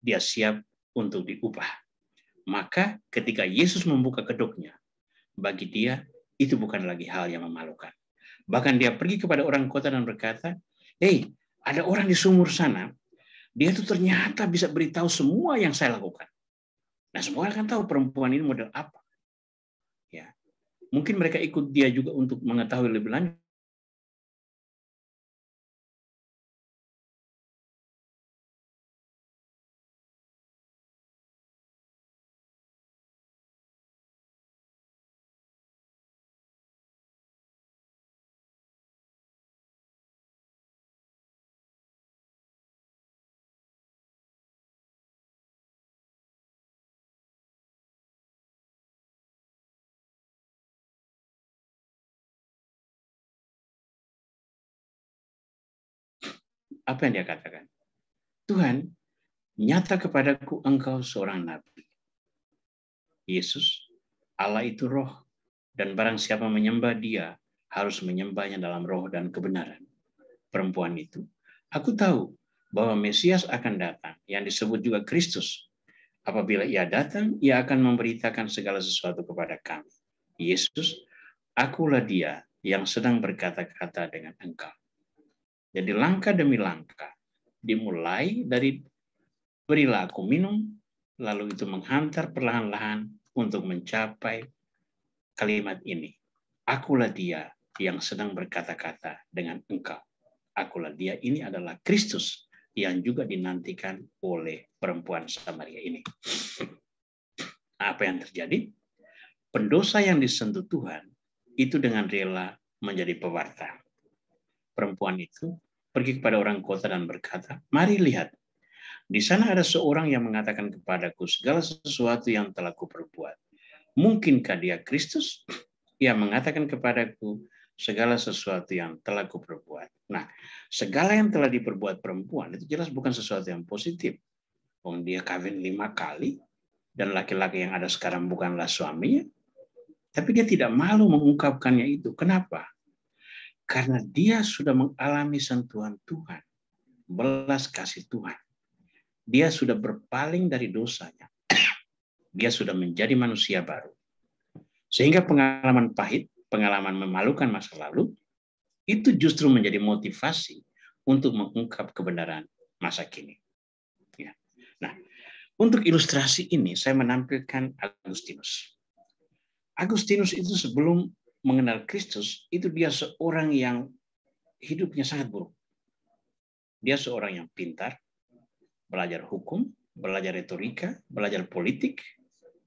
dia siap untuk diubah. Maka ketika Yesus membuka kedoknya, bagi dia itu bukan lagi hal yang memalukan. Bahkan dia pergi kepada orang kota dan berkata, "Hei, ada orang di sumur sana, dia tuh ternyata bisa beritahu semua yang saya lakukan." Nah, semua akan tahu perempuan ini model apa. Ya, mungkin mereka ikut dia juga untuk mengetahui lebih lanjut. Apa yang dia katakan? Tuhan, nyata kepadaku engkau seorang nabi. Yesus, Allah itu roh, dan barang siapa menyembah dia, harus menyembahnya dalam roh dan kebenaran. Perempuan itu, aku tahu bahwa Mesias akan datang, yang disebut juga Kristus. Apabila ia datang, ia akan memberitakan segala sesuatu kepada kami. Yesus, akulah dia yang sedang berkata-kata dengan engkau. Jadi langkah demi langkah, dimulai dari berilah aku minum, lalu itu menghantar perlahan-lahan untuk mencapai kalimat ini. Akulah dia yang sedang berkata-kata dengan engkau. Akulah dia ini adalah Kristus yang juga dinantikan oleh perempuan Samaria ini. Apa yang terjadi? Pendosa yang disentuh Tuhan itu dengan rela menjadi pewarta. Perempuan itu pergi kepada orang kota dan berkata, "Mari lihat, di sana ada seorang yang mengatakan kepadaku segala sesuatu yang telah kuperbuat. Mungkinkah dia Kristus? Ia mengatakan kepadaku segala sesuatu yang telah kuperbuat." Nah, segala yang telah diperbuat perempuan itu jelas bukan sesuatu yang positif. Dia kawin 5 kali, dan laki-laki yang ada sekarang bukanlah suaminya. Tapi dia tidak malu mengungkapkannya itu. Kenapa? Karena dia sudah mengalami sentuhan Tuhan, belas kasih Tuhan. Dia sudah berpaling dari dosanya. Dia sudah menjadi manusia baru. Sehingga pengalaman pahit, pengalaman memalukan masa lalu, itu justru menjadi motivasi untuk mengungkap kebenaran masa kini. Ya. Nah, untuk ilustrasi ini saya menampilkan Agustinus. Agustinus itu sebelum mengenal Kristus, itu dia seorang yang hidupnya sangat buruk. Dia seorang yang pintar, belajar hukum, belajar retorika, belajar politik,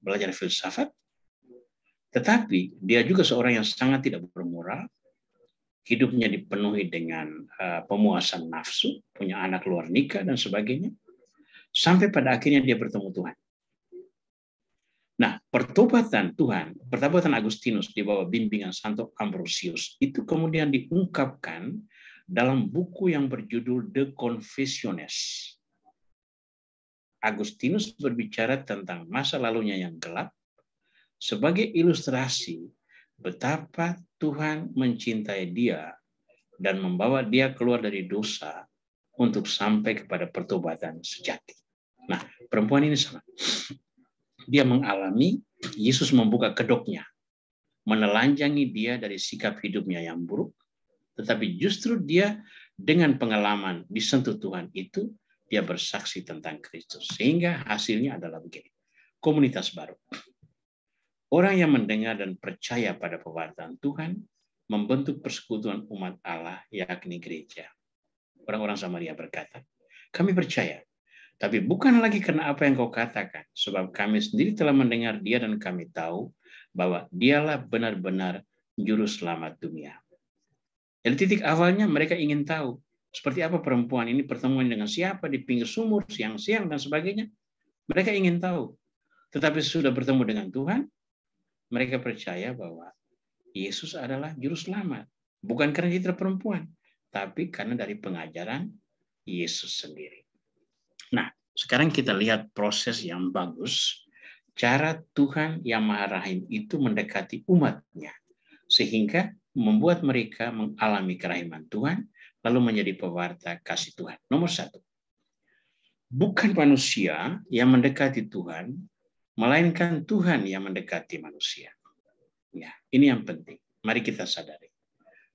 belajar filsafat, tetapi dia juga seorang yang sangat tidak bermoral, hidupnya dipenuhi dengan pemuasan nafsu, punya anak luar nikah dan sebagainya, sampai pada akhirnya dia bertemu Tuhan. Nah, pertobatan Agustinus di bawah bimbingan Santo Ambrosius itu kemudian diungkapkan dalam buku yang berjudul De Confessiones. Agustinus berbicara tentang masa lalunya yang gelap sebagai ilustrasi betapa Tuhan mencintai dia dan membawa dia keluar dari dosa untuk sampai kepada pertobatan sejati. Nah, perempuan ini sama. Dia mengalami Yesus membuka kedoknya, menelanjangi dia dari sikap hidupnya yang buruk, tetapi justru dia dengan pengalaman disentuh Tuhan itu, dia bersaksi tentang Kristus. Sehingga hasilnya adalah begini, komunitas baru. Orang yang mendengar dan percaya pada pewartaan Tuhan membentuk persekutuan umat Allah, yakni gereja. Orang-orang Samaria berkata, kami percaya, tapi bukan lagi karena apa yang kau katakan, sebab kami sendiri telah mendengar dia dan kami tahu bahwa dialah benar-benar juru selamat dunia. Jadi titik awalnya mereka ingin tahu seperti apa perempuan ini pertemuan dengan siapa di pinggir sumur siang-siang dan sebagainya. Mereka ingin tahu. Tetapi sudah bertemu dengan Tuhan, mereka percaya bahwa Yesus adalah juru selamat. Bukan karena dia perempuan, tapi karena dari pengajaran Yesus sendiri. Nah, sekarang kita lihat proses yang bagus. Cara Tuhan yang Maha Rahim itu mendekati umatnya. Sehingga membuat mereka mengalami kerahiman Tuhan, lalu menjadi pewarta kasih Tuhan. Nomor 1. Bukan manusia yang mendekati Tuhan, melainkan Tuhan yang mendekati manusia. Ya, ini yang penting. Mari kita sadari.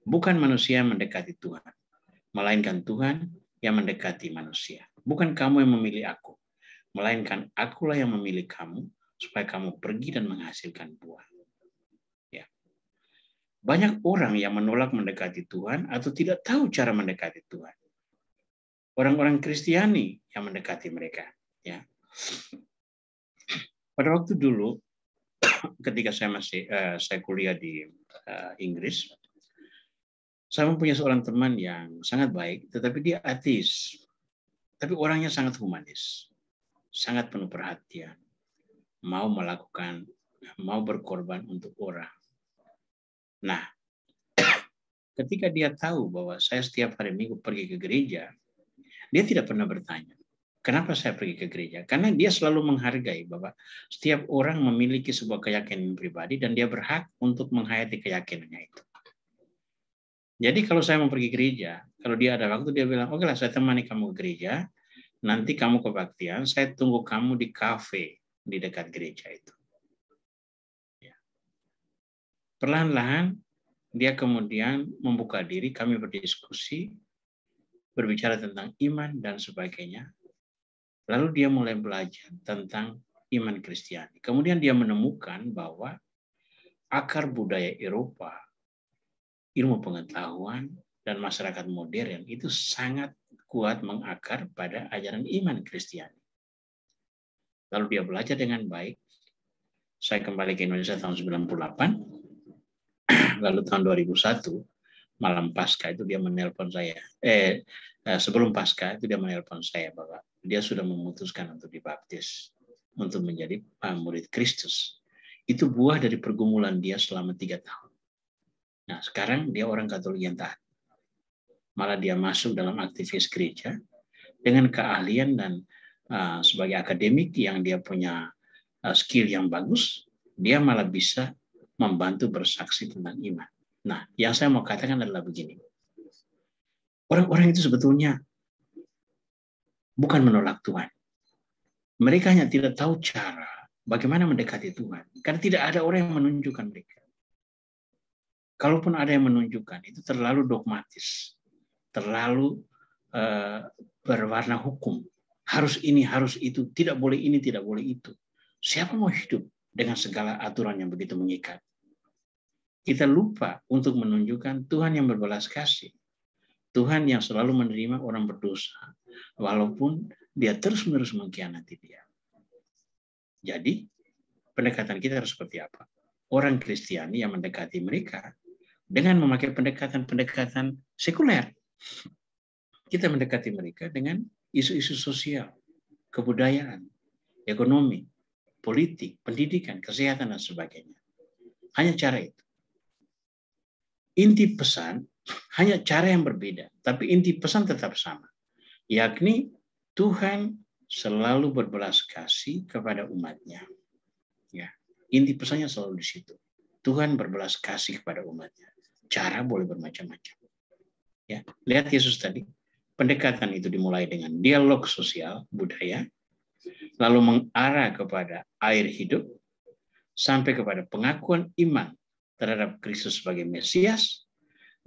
Bukan manusia yang mendekati Tuhan, melainkan Tuhan yang mendekati manusia. Bukan kamu yang memilih aku, melainkan akulah yang memilih kamu supaya kamu pergi dan menghasilkan buah. Ya. Banyak orang yang menolak mendekati Tuhan atau tidak tahu cara mendekati Tuhan. Orang-orang Kristiani yang mendekati mereka. Ya. Pada waktu dulu, ketika saya kuliah di Inggris, saya mempunyai seorang teman yang sangat baik, tetapi dia ateis. Tapi orangnya sangat humanis, sangat penuh perhatian, mau berkorban untuk orang. Nah, ketika dia tahu bahwa saya setiap hari Minggu pergi ke gereja, dia tidak pernah bertanya, kenapa saya pergi ke gereja? Karena dia selalu menghargai bahwa setiap orang memiliki sebuah keyakinan pribadi dan dia berhak untuk menghayati keyakinannya itu. Jadi kalau saya mau pergi gereja, kalau dia ada waktu dia bilang, oke lah saya temani kamu ke gereja, nanti kamu kebaktian, saya tunggu kamu di kafe di dekat gereja itu. Ya. Perlahan-lahan dia kemudian membuka diri, kami berdiskusi, berbicara tentang iman dan sebagainya. Lalu dia mulai belajar tentang iman Kristiani. Kemudian dia menemukan bahwa akar budaya Eropa, ilmu pengetahuan, dan masyarakat modern itu sangat kuat mengakar pada ajaran iman Kristiani. Lalu dia belajar dengan baik. Saya kembali ke Indonesia tahun 98. Lalu tahun 2001, malam Paskah itu dia menelpon saya. Sebelum Paskah itu dia menelpon saya bahwa dia sudah memutuskan untuk dibaptis, untuk menjadi murid Kristus. Itu buah dari pergumulan dia selama 3 tahun. Nah, sekarang dia orang Katolik yang taat. Malah dia masuk dalam aktivis gereja dengan keahlian dan sebagai akademik yang dia punya skill yang bagus, dia malah bisa membantu bersaksi tentang iman. Nah, yang saya mau katakan adalah begini. Orang-orang itu sebetulnya bukan menolak Tuhan. Mereka hanya tidak tahu cara bagaimana mendekati Tuhan. Karena tidak ada orang yang menunjukkan mereka. Kalaupun ada yang menunjukkan, itu terlalu dogmatis. Terlalu berwarna hukum. Harus ini, harus itu. Tidak boleh ini, tidak boleh itu. Siapa mau hidup dengan segala aturan yang begitu mengikat? Kita lupa untuk menunjukkan Tuhan yang berbelas kasih. Tuhan yang selalu menerima orang berdosa. Walaupun dia terus-menerus mengkhianati dia. Jadi, pendekatan kita harus seperti apa? Orang Kristiani yang mendekati mereka dengan memakai pendekatan-pendekatan sekuler. Kita mendekati mereka dengan isu-isu sosial, kebudayaan, ekonomi, politik, pendidikan, kesehatan, dan sebagainya. Hanya cara itu. Inti pesan hanya cara yang berbeda, tapi inti pesan tetap sama. Yakni Tuhan selalu berbelas kasih kepada umatnya. Ya, inti pesannya selalu di situ. Tuhan berbelas kasih kepada umatnya. Cara boleh bermacam-macam. Ya, lihat Yesus tadi. Pendekatan itu dimulai dengan dialog sosial, budaya, lalu mengarah kepada air hidup, sampai kepada pengakuan iman terhadap Kristus sebagai Mesias,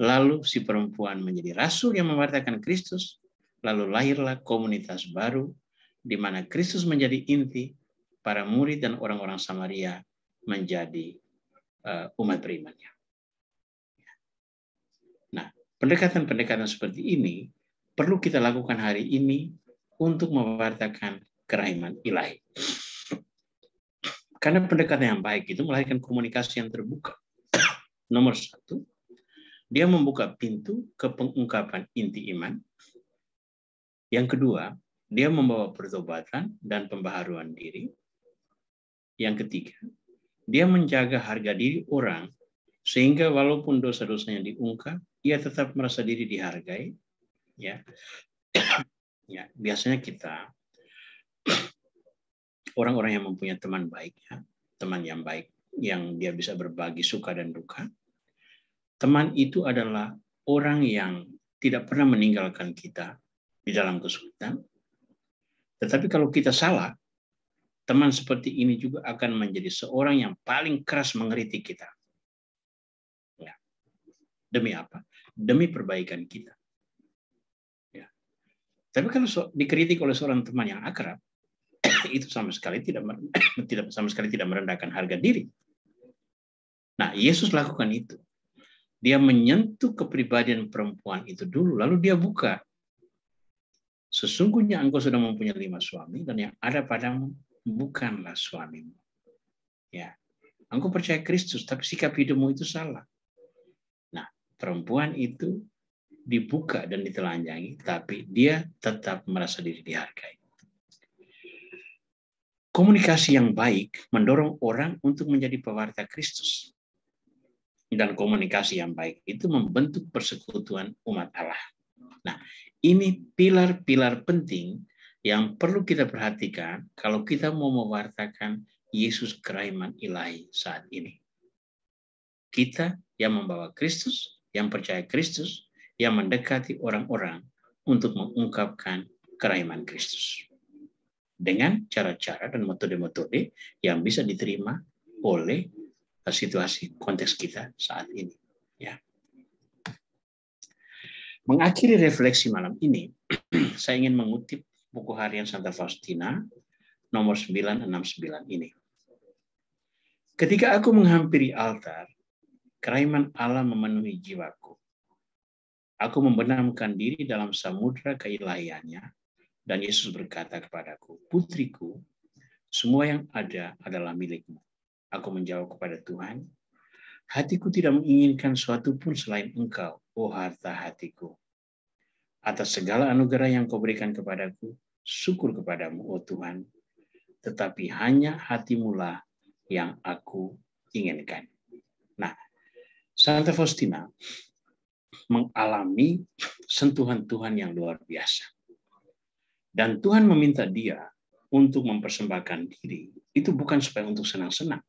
lalu si perempuan menjadi rasul yang mewartakan Kristus, lalu lahirlah komunitas baru, di mana Kristus menjadi inti, para murid dan orang-orang Samaria menjadi umat berimannya. Nah, pendekatan-pendekatan seperti ini perlu kita lakukan hari ini untuk mewartakan kerahiman ilahi. Karena pendekatan yang baik itu melahirkan komunikasi yang terbuka. Nomor satu, dia membuka pintu ke pengungkapan inti iman. Yang kedua, dia membawa pertobatan dan pembaharuan diri. Yang ketiga, dia menjaga harga diri orang sehingga walaupun dosa-dosanya diungkap, ia tetap merasa diri dihargai. Ya, ya, biasanya kita orang-orang yang mempunyai teman baik, ya, teman yang baik, yang dia bisa berbagi suka dan duka. Teman itu adalah orang yang tidak pernah meninggalkan kita di dalam kesulitan. Tetapi kalau kita salah, teman seperti ini juga akan menjadi seorang yang paling keras mengkritik kita. Ya. Demi apa? Demi perbaikan kita. Tapi kalau dikritik oleh seorang teman yang akrab, itu sama sekali tidak merendahkan harga diri. Nah, Yesus lakukan itu. Dia menyentuh kepribadian perempuan itu dulu, lalu dia buka. Sesungguhnya engkau sudah mempunyai 5 suami, dan yang ada padamu bukanlah suamimu. Ya, engkau percaya Kristus, tapi sikap hidupmu itu salah. Nah, perempuan itu dibuka dan ditelanjangi, tapi dia tetap merasa diri dihargai. Komunikasi yang baik mendorong orang untuk menjadi pewarta Kristus. Dan komunikasi yang baik itu membentuk persekutuan umat Allah. Nah, ini pilar-pilar penting yang perlu kita perhatikan kalau kita mau mewartakan Yesus kerahiman ilahi saat ini. Kita yang membawa Kristus, yang percaya Kristus, yang mendekati orang-orang untuk mengungkapkan kerahiman Kristus. Dengan cara-cara dan metode-metode yang bisa diterima oleh situasi konteks kita saat ini. Ya. Mengakhiri refleksi malam ini, saya ingin mengutip buku harian Santa Faustina nomor 969 ini. Ketika aku menghampiri altar, kerahiman Allah memenuhi jiwaku. Aku membenamkan diri dalam samudra keilahiannya, dan Yesus berkata kepadaku, putriku, semua yang ada adalah milikmu. Aku menjawab kepada Tuhan, hatiku tidak menginginkan suatu pun selain engkau, oh harta hatiku. Atas segala anugerah yang kau berikan kepadaku, syukur kepadamu, oh Tuhan. Tetapi hanya hatimulah yang aku inginkan. Nah, Santa Faustina mengalami sentuhan Tuhan yang luar biasa. Dan Tuhan meminta dia untuk mempersembahkan diri. Itu bukan supaya untuk senang-senang.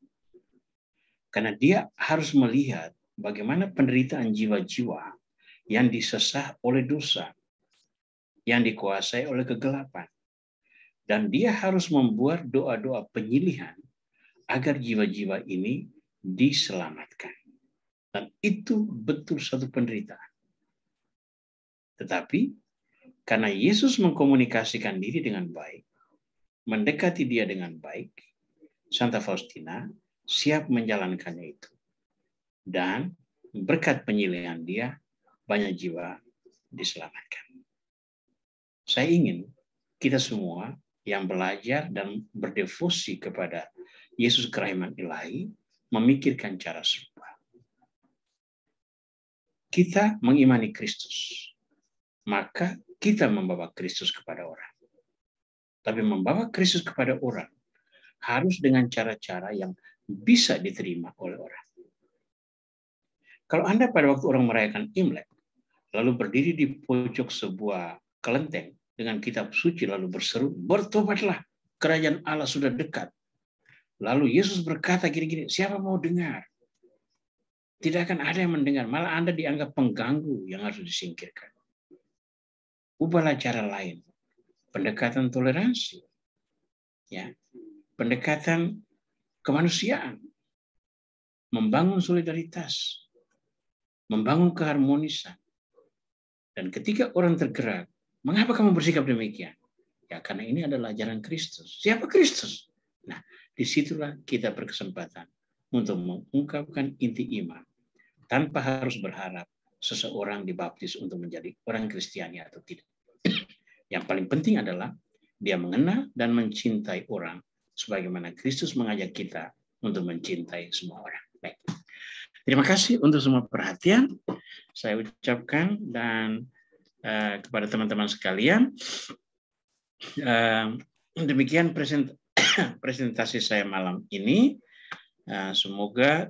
Karena dia harus melihat bagaimana penderitaan jiwa-jiwa yang disesah oleh dosa, yang dikuasai oleh kegelapan. Dan dia harus membuat doa-doa penyilihan agar jiwa-jiwa ini diselamatkan. Dan itu betul satu penderitaan. Tetapi karena Yesus mengkomunikasikan diri dengan baik, mendekati dia dengan baik, Santa Faustina siap menjalankannya itu. Dan berkat penyilihan dia, banyak jiwa diselamatkan. Saya ingin kita semua yang belajar dan berdevosi kepada Yesus kerahiman ilahi, memikirkan cara serupa. Kita mengimani Kristus, maka kita membawa Kristus kepada orang. Tapi membawa Kristus kepada orang harus dengan cara-cara yang bisa diterima oleh orang. Kalau Anda pada waktu orang merayakan Imlek, lalu berdiri di pojok sebuah kelenteng dengan kitab suci lalu berseru, bertobatlah, kerajaan Allah sudah dekat. Lalu Yesus berkata gini-gini, siapa mau dengar? Tidak akan ada yang mendengar, malah Anda dianggap pengganggu yang harus disingkirkan. Ubahlah cara lain, pendekatan toleransi, ya, pendekatan kemanusiaan, membangun solidaritas, membangun keharmonisan. Dan ketika orang tergerak, mengapa kamu bersikap demikian? Ya karena ini adalah ajaran Kristus. Siapa Kristus? Nah, disitulah kita berkesempatan untuk mengungkapkan inti iman tanpa harus berharap seseorang dibaptis untuk menjadi orang Kristiani atau tidak. Yang paling penting adalah dia mengenal dan mencintai orang sebagaimana Kristus mengajak kita untuk mencintai semua orang. Baik. Terima kasih untuk semua perhatian saya ucapkan dan kepada teman-teman sekalian. Demikian presentasi saya malam ini. Semoga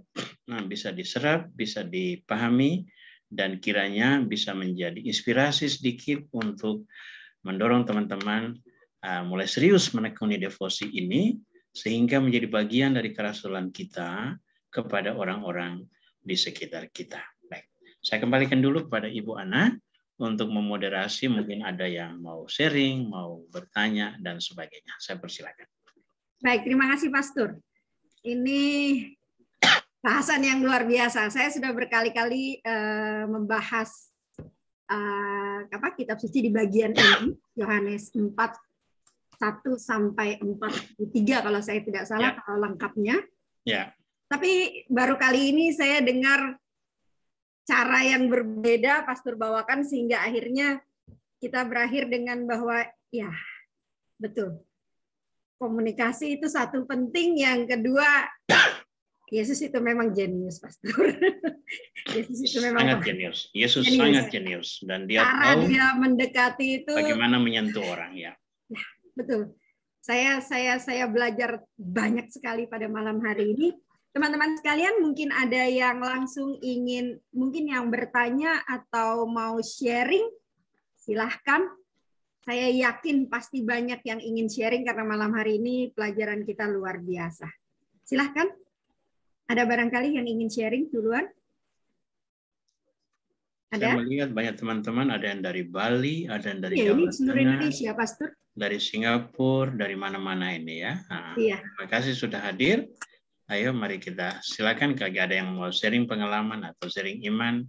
bisa diserap, bisa dipahami, dan kiranya bisa menjadi inspirasi sedikit untuk mendorong teman-teman mulai serius menekuni devosi ini, sehingga menjadi bagian dari kerasulan kita kepada orang-orang di sekitar kita. Baik, saya kembalikan dulu kepada Ibu Ana untuk memoderasi, mungkin ada yang mau sharing, mau bertanya, dan sebagainya. Saya persilakan. Baik, terima kasih Pastor. Ini bahasan yang luar biasa. Saya sudah berkali-kali membahas kitab suci di bagian ini, Yohanes 4, 1 sampai 43 kalau saya tidak salah, kalau lengkapnya. Ya. Tapi baru kali ini saya dengar cara yang berbeda Pastor bawakan, sehingga akhirnya kita berakhir dengan bahwa ya betul, komunikasi itu satu penting. Yang kedua, Yesus itu memang jenius, Pastor. Yesus itu memang sangat jenius. Yesus sangat jenius, dan dia tahu dia mendekati itu bagaimana menyentuh orang, ya. Nah, betul. Saya belajar banyak sekali pada malam hari ini. Teman-teman sekalian, mungkin ada yang langsung ingin, mungkin yang bertanya atau mau sharing, silahkan. Saya yakin pasti banyak yang ingin sharing karena malam hari ini pelajaran kita luar biasa. Silahkan. Ada barangkali yang ingin sharing duluan? Ada? Saya melihat banyak teman-teman, ada yang dari Bali, ada yang dari Jawa Tengah, ini seluruh Indonesia, Pastor. Dari Singapura, dari mana-mana ini ya. Iya. Terima kasih sudah hadir. Ayo mari kita silakan kalau ada yang mau sharing pengalaman atau sharing iman,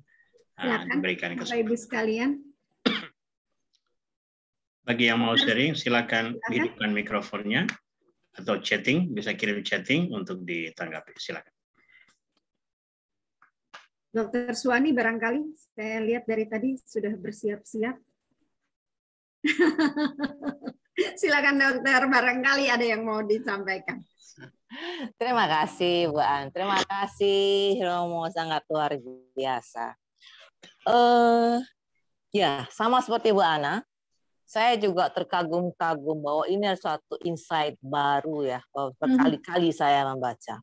diberikan kesempatan. Bapak Ibu sekalian. Bagi yang mau sharing silakan hidupkan mikrofonnya atau chatting, bisa kirim chatting untuk ditanggapi. Silakan. Dokter Suwani barangkali saya lihat dari tadi sudah bersiap-siap. Silakan dokter, barangkali ada yang mau disampaikan. Terima kasih Bu An, terima kasih Romo, sangat luar biasa. Ya sama seperti Bu Ana, saya juga terkagum-kagum bahwa ini adalah suatu insight baru ya. Berkali-kali saya membaca.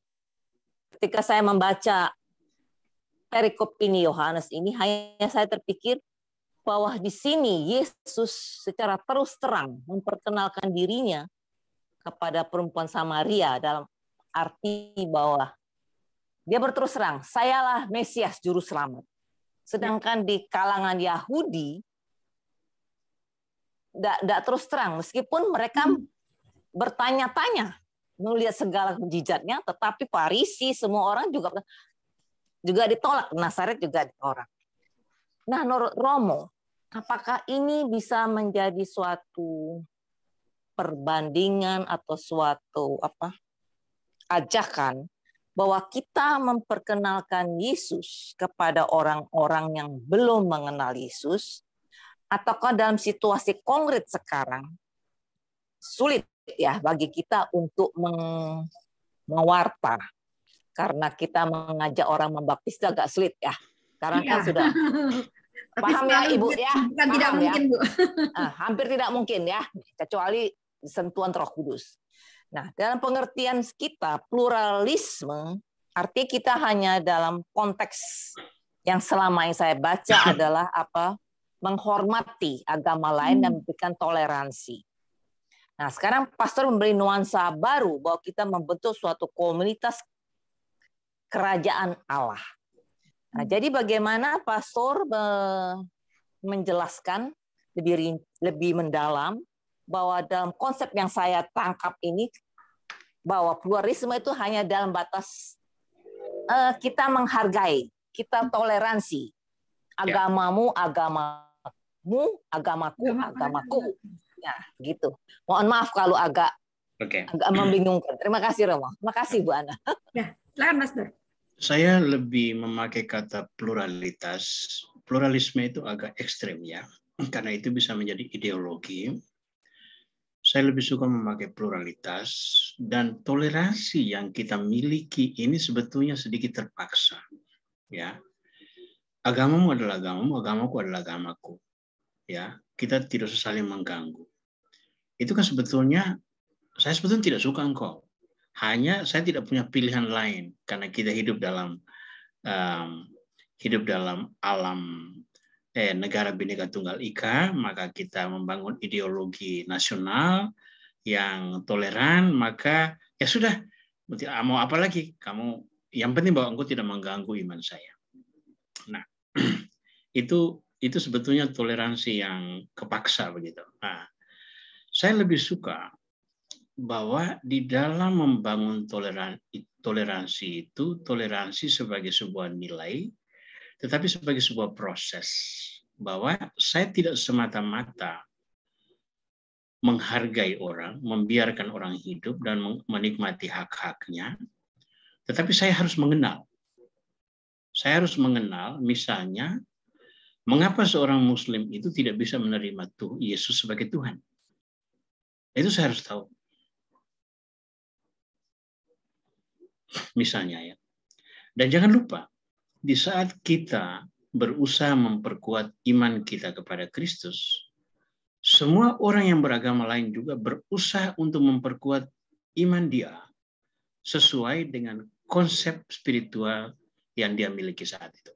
Ketika saya membaca perikop ini Yohanes ini, hanya saya terpikir bahwa di sini Yesus secara terus terang memperkenalkan dirinya kepada perempuan Samaria dalam arti bahwa Dia berterus terang, sayalah Mesias juru selamat. Sedangkan di kalangan Yahudi tidak terus terang, meskipun mereka bertanya-tanya melihat segala mujizatnya, tetapi Farisi semua orang juga ditolak, Nazaret juga ditolak. Nah, Romo, apakah ini bisa menjadi suatu perbandingan atau suatu ajakan bahwa kita memperkenalkan Yesus kepada orang-orang yang belum mengenal Yesus, ataukah dalam situasi konkret sekarang sulit ya bagi kita untuk mewarta, karena kita mengajak orang membaptis itu agak sulit ya, karena kan sudah paham ya Ibu ya, bukan tidak mungkin Bu. Hampir tidak mungkin ya, kecuali sentuhan Roh Kudus. Nah, dalam pengertian kita, pluralisme artinya kita hanya dalam konteks yang selama yang saya baca adalah menghormati agama lain dan memberikan toleransi. Nah, sekarang pastor memberi nuansa baru bahwa kita membentuk suatu komunitas kerajaan Allah. Nah, jadi bagaimana pastor menjelaskan lebih mendalam bahwa dalam konsep yang saya tangkap ini, bahwa pluralisme itu hanya dalam batas kita menghargai, kita toleransi, agamamu, agamaku. Ya, gitu. Mohon maaf kalau agak membingungkan. Terima kasih Romo. Terima kasih Bu Ana. Ya, silakan Mas Dur. Saya lebih memakai kata pluralitas. Pluralisme itu agak ekstrem ya, karena itu bisa menjadi ideologi. Saya lebih suka memakai pluralitas, dan toleransi yang kita miliki ini sebetulnya sedikit terpaksa. Ya, agamamu adalah agamamu, agamaku adalah agamaku. Ya, kita tidak saling mengganggu. Itu kan sebetulnya saya sebetulnya tidak suka engkau. Hanya saya tidak punya pilihan lain karena kita hidup dalam alam negara Bhinneka Tunggal Ika, maka kita membangun ideologi nasional yang toleran, maka ya sudah, mau apa lagi kamu, yang penting bahwa engkau tidak mengganggu iman saya. Nah, itu sebetulnya toleransi yang kepaksa begitu. Nah, saya lebih suka bahwa di dalam membangun toleransi itu, toleransi sebagai sebuah nilai, tetapi sebagai sebuah proses, bahwa saya tidak semata-mata menghargai orang, membiarkan orang hidup dan menikmati hak-haknya, tetapi saya harus mengenal. Saya harus mengenal, misalnya, mengapa seorang Muslim itu tidak bisa menerima Yesus sebagai Tuhan. Itu saya harus tahu. Misalnya ya. Dan jangan lupa, di saat kita berusaha memperkuat iman kita kepada Kristus, semua orang yang beragama lain juga berusaha untuk memperkuat iman dia sesuai dengan konsep spiritual yang dia miliki saat itu.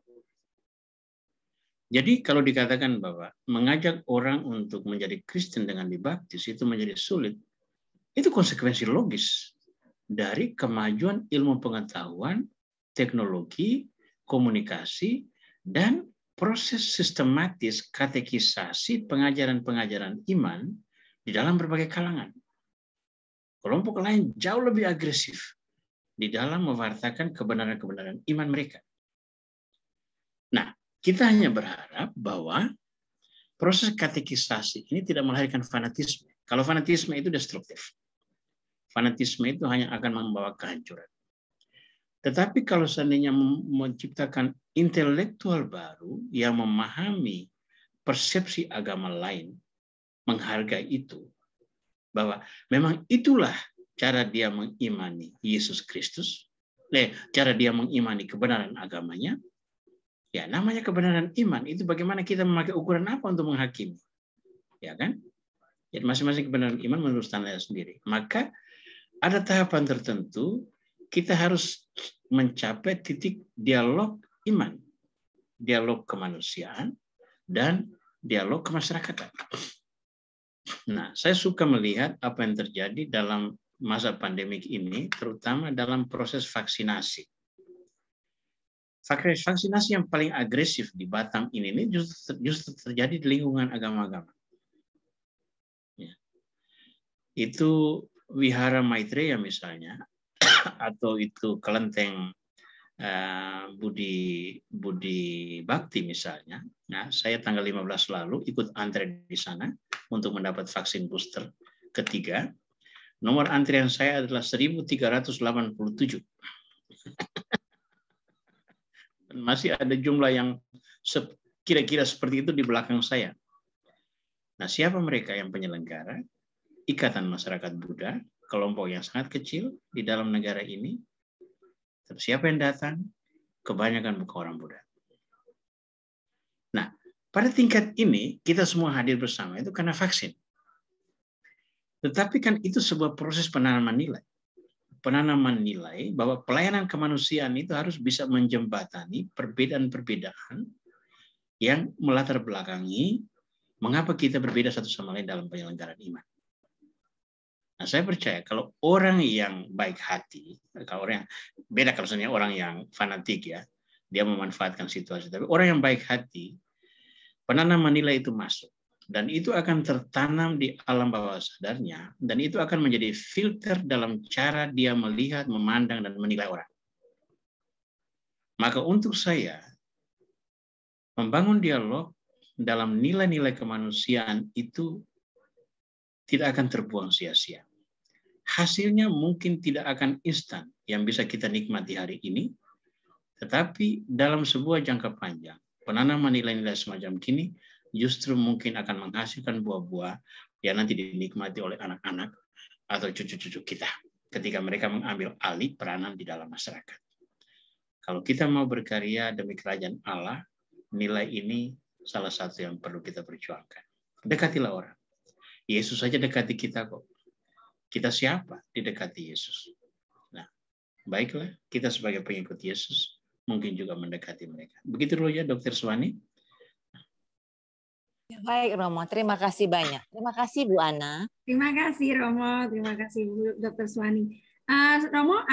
Jadi kalau dikatakan bahwa mengajak orang untuk menjadi Kristen dengan dibaptis itu menjadi sulit, itu konsekuensi logis dari kemajuan ilmu pengetahuan, teknologi, komunikasi, dan proses sistematis katekisasi pengajaran-pengajaran iman di dalam berbagai kalangan. Kelompok lain jauh lebih agresif di dalam mewartakan kebenaran-kebenaran iman mereka. Nah, kita hanya berharap bahwa proses katekisasi ini tidak melahirkan fanatisme. Kalau fanatisme itu destruktif. Fanatisme itu hanya akan membawa kehancuran. Tetapi kalau seandainya menciptakan intelektual baru yang memahami persepsi agama lain, menghargai itu, bahwa memang itulah cara dia mengimani Yesus Kristus, cara dia mengimani kebenaran agamanya, ya namanya kebenaran iman. Itu bagaimana kita memakai ukuran apa untuk menghakimi, ya kan? Jadi masing-masing kebenaran iman menurut standar sendiri. Maka ada tahapan tertentu kita harus mencapai titik dialog iman, dialog kemanusiaan, dan dialog kemasyarakatan. Nah, saya suka melihat apa yang terjadi dalam masa pandemik ini, terutama dalam proses vaksinasi. vaksinasi yang paling agresif di Batam ini justru terjadi di lingkungan agama-agama. Ya. Itu Wihara Maitreya misalnya, atau itu kelenteng Budi Bakti misalnya. Nah, saya tanggal 15 lalu ikut antre di sana untuk mendapat vaksin booster ketiga. Nomor antrian saya adalah 1387. Masih ada jumlah yang kira-kira seperti itu di belakang saya. Nah, siapa mereka yang penyelenggara? Ikatan Masyarakat Buddha, kelompok yang sangat kecil di dalam negara ini. Siapa yang datang? Kebanyakan bukan orang Buddha. Nah, pada tingkat ini kita semua hadir bersama itu karena vaksin. Tetapi kan itu sebuah proses penanaman nilai. Penanaman nilai bahwa pelayanan kemanusiaan itu harus bisa menjembatani perbedaan-perbedaan yang melatar belakangi mengapa kita berbeda satu sama lain dalam penyelenggaraan iman. Nah, saya percaya kalau orang yang baik hati, kalau orang yang beda kalau misalnya orang yang fanatik ya, dia memanfaatkan situasi. Tapi orang yang baik hati, penanaman nilai itu masuk. Dan itu akan tertanam di alam bawah sadarnya, dan itu akan menjadi filter dalam cara dia melihat, memandang, dan menilai orang. Maka untuk saya, membangun dialog dalam nilai-nilai kemanusiaan itu tidak akan terbuang sia-sia. Hasilnya mungkin tidak akan instan yang bisa kita nikmati hari ini, tetapi dalam sebuah jangka panjang, penanaman nilai-nilai semacam kini justru mungkin akan menghasilkan buah-buah yang nanti dinikmati oleh anak-anak atau cucu-cucu kita ketika mereka mengambil alih peranan di dalam masyarakat. Kalau kita mau berkarya demi kerajaan Allah, nilai ini salah satu yang perlu kita perjuangkan. Dekatilah orang. Yesus saja dekati kita kok. Kita siapa didekati Yesus? Nah, baiklah kita sebagai pengikut Yesus mungkin juga mendekati mereka. Begitu dulu ya, Dr. Swani. Baik, Romo. Terima kasih banyak. Terima kasih, Bu Ana. Terima kasih, Romo. Terima kasih, Bu Dr. Swani. Romo,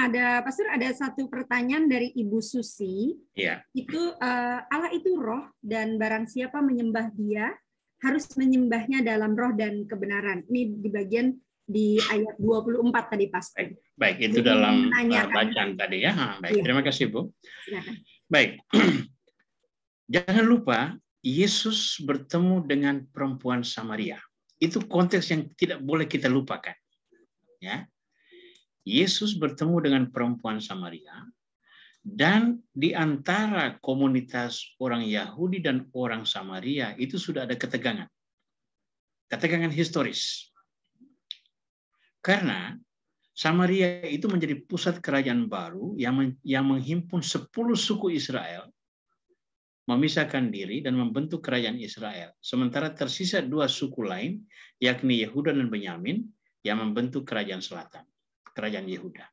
Pastor, ada satu pertanyaan dari Ibu Susi. Ya. Itu Allah itu roh dan barang siapa menyembah Dia harus menyembahnya dalam roh dan kebenaran. Ini di bagian di ayat 24 tadi, Pastor. Baik, itu jadi, dalam bacaan tadi ya. Baik, ya. Terima kasih, Bu. Silakan. Baik. Jangan lupa Yesus bertemu dengan perempuan Samaria. Itu konteks yang tidak boleh kita lupakan. Ya. Yesus bertemu dengan perempuan Samaria, dan di antara komunitas orang Yahudi dan orang Samaria itu sudah ada ketegangan. Ketegangan historis. Karena Samaria itu menjadi pusat kerajaan baru yang menghimpun 10 suku Israel, memisahkan diri dan membentuk kerajaan Israel. Sementara tersisa 2 suku lain, yakni Yehuda dan Benyamin, yang membentuk kerajaan selatan, kerajaan Yehuda.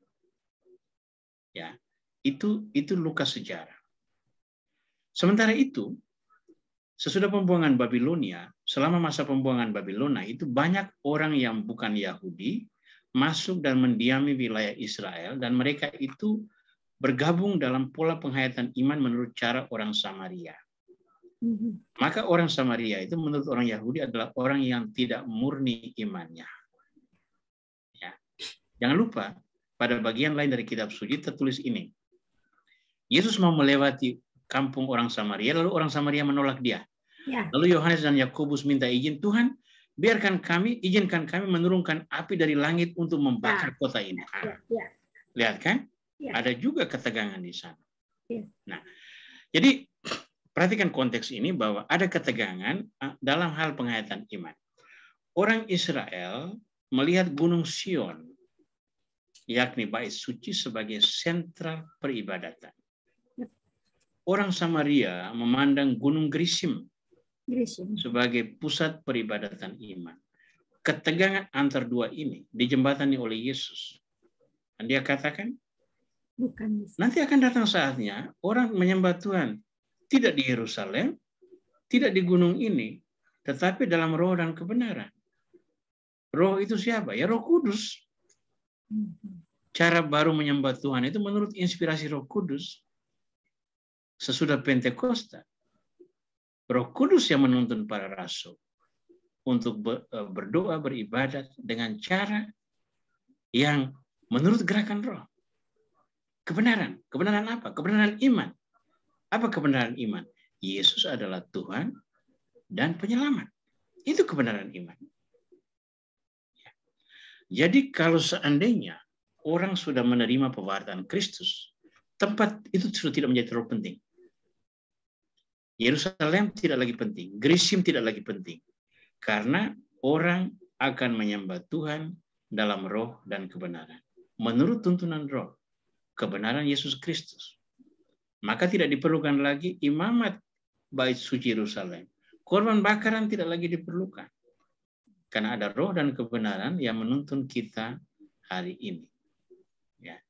Ya, itu luka sejarah. Sementara itu, sesudah pembuangan Babilonia, selama masa pembuangan Babilonia itu banyak orang yang bukan Yahudi masuk dan mendiami wilayah Israel, dan mereka itu bergabung dalam pola penghayatan iman menurut cara orang Samaria. Maka orang Samaria itu menurut orang Yahudi adalah orang yang tidak murni imannya. Ya. Jangan lupa, pada bagian lain dari kitab suci tertulis ini. Yesus mau melewati kampung orang Samaria, lalu orang Samaria menolak dia. Ya. Lalu Yohanes dan Yakobus minta izin, Tuhan, izinkan kami menurunkan api dari langit untuk membakar kota ini. Ya. Lihat kan? Ya. Ada juga ketegangan di sana. Ya. Nah, jadi perhatikan konteks ini bahwa ada ketegangan dalam hal penghayatan iman. Orang Israel melihat Gunung Sion, yakni Bait Suci, sebagai sentral peribadatan. Orang Samaria memandang Gunung Gerizim sebagai pusat peribadatan iman. Ketegangan antar dua ini dijembatani oleh Yesus. Dan dia katakan, nanti akan datang saatnya orang menyembah Tuhan tidak di Yerusalem, tidak di gunung ini, tetapi dalam roh dan kebenaran. Roh itu siapa? Ya Roh Kudus. Cara baru menyembah Tuhan itu menurut inspirasi Roh Kudus. sesudah Pentakosta, Roh Kudus yang menuntun para rasul untuk berdoa, beribadat dengan cara yang menurut gerakan roh. Kebenaran. Kebenaran apa? Kebenaran iman. Apa kebenaran iman? Yesus adalah Tuhan dan penyelamat. Itu kebenaran iman. Jadi kalau seandainya orang sudah menerima pewartaan Kristus, tempat itu sudah tidak menjadi terlalu penting. Yerusalem tidak lagi penting. Gerizim tidak lagi penting. Karena orang akan menyembah Tuhan dalam roh dan kebenaran. Menurut tuntunan roh, kebenaran Yesus Kristus. Maka tidak diperlukan lagi imamat bait suci Yerusalem. Korban bakaran tidak lagi diperlukan. Karena ada roh dan kebenaran yang menuntun kita hari ini. Ya.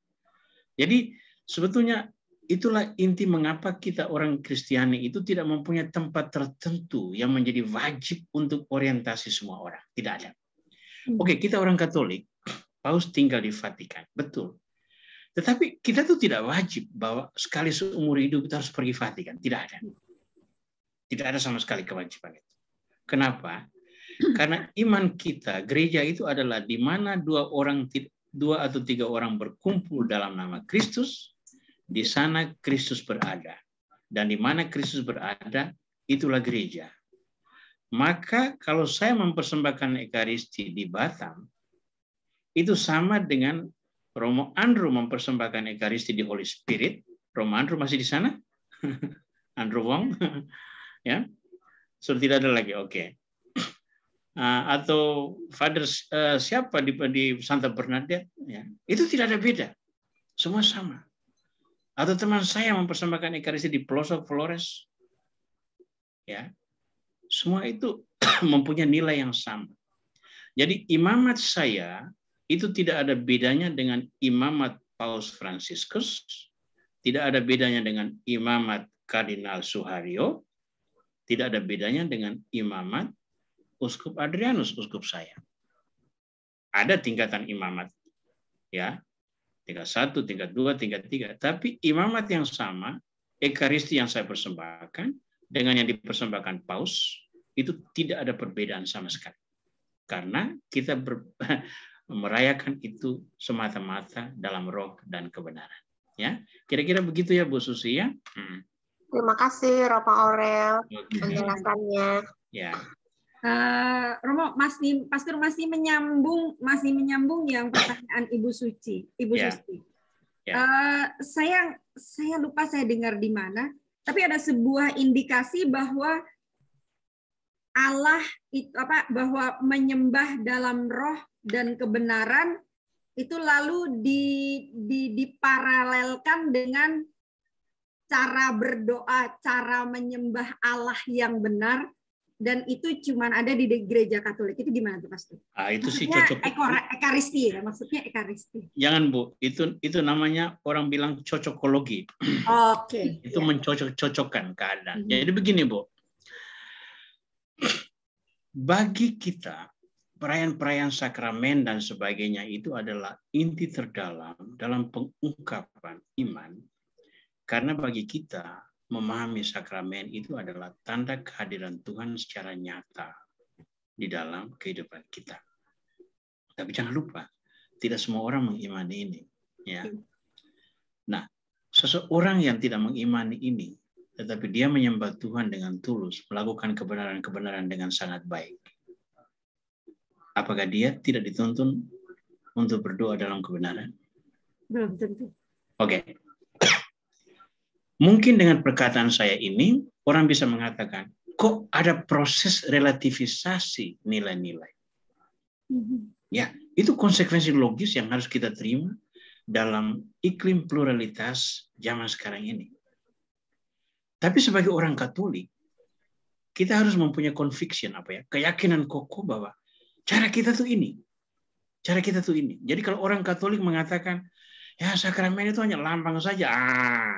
Jadi sebetulnya itulah inti mengapa kita orang Kristiani itu tidak mempunyai tempat tertentu yang menjadi wajib untuk orientasi semua orang. Tidak ada. Oke, kita orang Katolik, Paus tinggal di Vatikan. Betul. Tetapi kita tuh tidak wajib bahwa sekali seumur hidup kita harus pergi Vatikan. Tidak ada. Tidak ada sama sekali kewajiban itu. Kenapa? Karena iman kita, gereja itu adalah di mana dua atau tiga orang berkumpul dalam nama Kristus, di sana Kristus berada. Dan di mana Kristus berada, itulah gereja. Maka kalau saya mempersembahkan Ekaristi di Batam, itu sama dengan Romo Andrew mempersembahkan Ekaristi di Holy Spirit. Romo Andrew masih di sana? Andrew Wong? Ya, sudah tidak ada lagi. Oke. Atau Father siapa di Santa Bernadette? Ya, itu tidak ada beda. Semua sama. Atau teman saya mempersembahkan Ekaristi di pelosok Flores. Ya, semua itu mempunyai nilai yang sama. Jadi imamat saya itu tidak ada bedanya dengan imamat Paus Fransiskus, tidak ada bedanya dengan imamat Kardinal Suharyo, tidak ada bedanya dengan imamat Uskup Adrianus, uskup saya. Ada tingkatan imamat, ya, tingkat 1, tingkat 2, tingkat 3. Tapi imamat yang sama, Ekaristi yang saya persembahkan, dengan yang dipersembahkan Paus, itu tidak ada perbedaan sama sekali. Karena kita merayakan itu semata-mata dalam roh dan kebenaran. Ya, kira-kira begitu ya Bu Susi ya. Terima kasih Romo Aurel penjelasannya. Ya. Romo Pastor masih menyambung yang pertanyaan Ibu Suci. Ya. Saya lupa saya dengar di mana, tapi ada sebuah indikasi bahwa Allah itu bahwa menyembah dalam roh dan kebenaran itu lalu diparalelkan dengan cara berdoa, cara menyembah Allah yang benar. Dan itu cuma ada di gereja Katolik. Itu gimana tuh Pastor? Itu sih cocok. Ekaristi ya, maksudnya Ekaristi. Jangan Bu, itu namanya orang bilang cocokologi. Oke. Itu ya. Mencocok-cocokkan keadaan. Jadi begini Bu, bagi kita perayaan-perayaan sakramen dan sebagainya itu adalah inti terdalam dalam pengungkapan iman. Karena bagi kita memahami sakramen itu adalah tanda kehadiran Tuhan secara nyata di dalam kehidupan kita. Tapi jangan lupa, tidak semua orang mengimani ini. Ya. Nah, seseorang yang tidak mengimani ini, tetapi dia menyembah Tuhan dengan tulus, melakukan kebenaran-kebenaran dengan sangat baik. Apakah dia tidak dituntun untuk berdoa dalam kebenaran? Belum tentu. Oke. Mungkin dengan perkataan saya ini, orang bisa mengatakan, kok ada proses relativisasi nilai-nilai? Ya, itu konsekuensi logis yang harus kita terima dalam iklim pluralitas zaman sekarang ini. Tapi sebagai orang Katolik, kita harus mempunyai conviction, keyakinan kokoh bahwa cara kita tuh ini. Cara kita tuh ini. Jadi kalau orang Katolik mengatakan, ya sakramen itu hanya lambang saja.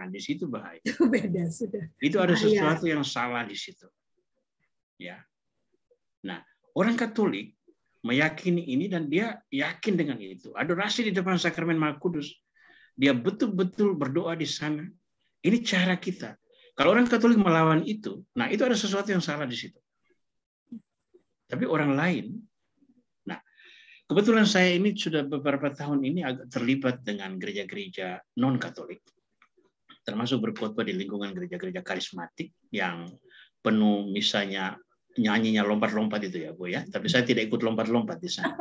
Di situ bahaya. Beda sudah. Itu ada sesuatu yang salah di situ. Ya. Nah, orang Katolik meyakini ini dan dia yakin dengan itu. Adorasi di depan sakramen Maha Kudus. Dia betul-betul berdoa di sana. Ini cara kita. Kalau orang Katolik melawan itu, nah itu ada sesuatu yang salah di situ. Tapi orang lain, nah kebetulan saya ini sudah beberapa tahun ini agak terlibat dengan gereja-gereja non-Katolik, termasuk berkhotbah di lingkungan gereja-gereja karismatik yang penuh misalnya nyanyinya lompat-lompat itu ya Bu ya, tapi saya tidak ikut lompat-lompat di sana.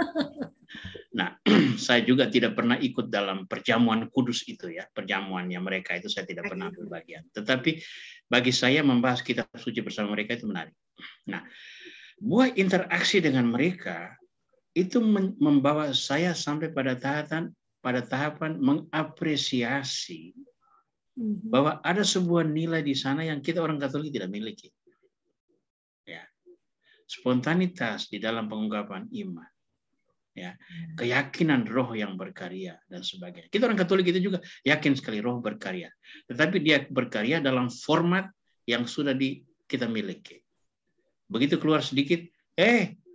Nah, saya juga tidak pernah ikut dalam perjamuan kudus itu ya, perjamuannya mereka itu saya tidak pernah ambil bagian. Tetapi bagi saya membahas kitab suci bersama mereka itu menarik. Nah, buah interaksi dengan mereka itu membawa saya sampai pada tahapan mengapresiasi bahwa ada sebuah nilai di sana yang kita orang Katolik tidak miliki. Ya. Spontanitas di dalam pengungkapan iman. Ya, keyakinan roh yang berkarya dan sebagainya. Kita orang Katolik itu juga yakin sekali roh berkarya. Tetapi dia berkarya dalam format yang sudah kita miliki. Begitu keluar sedikit,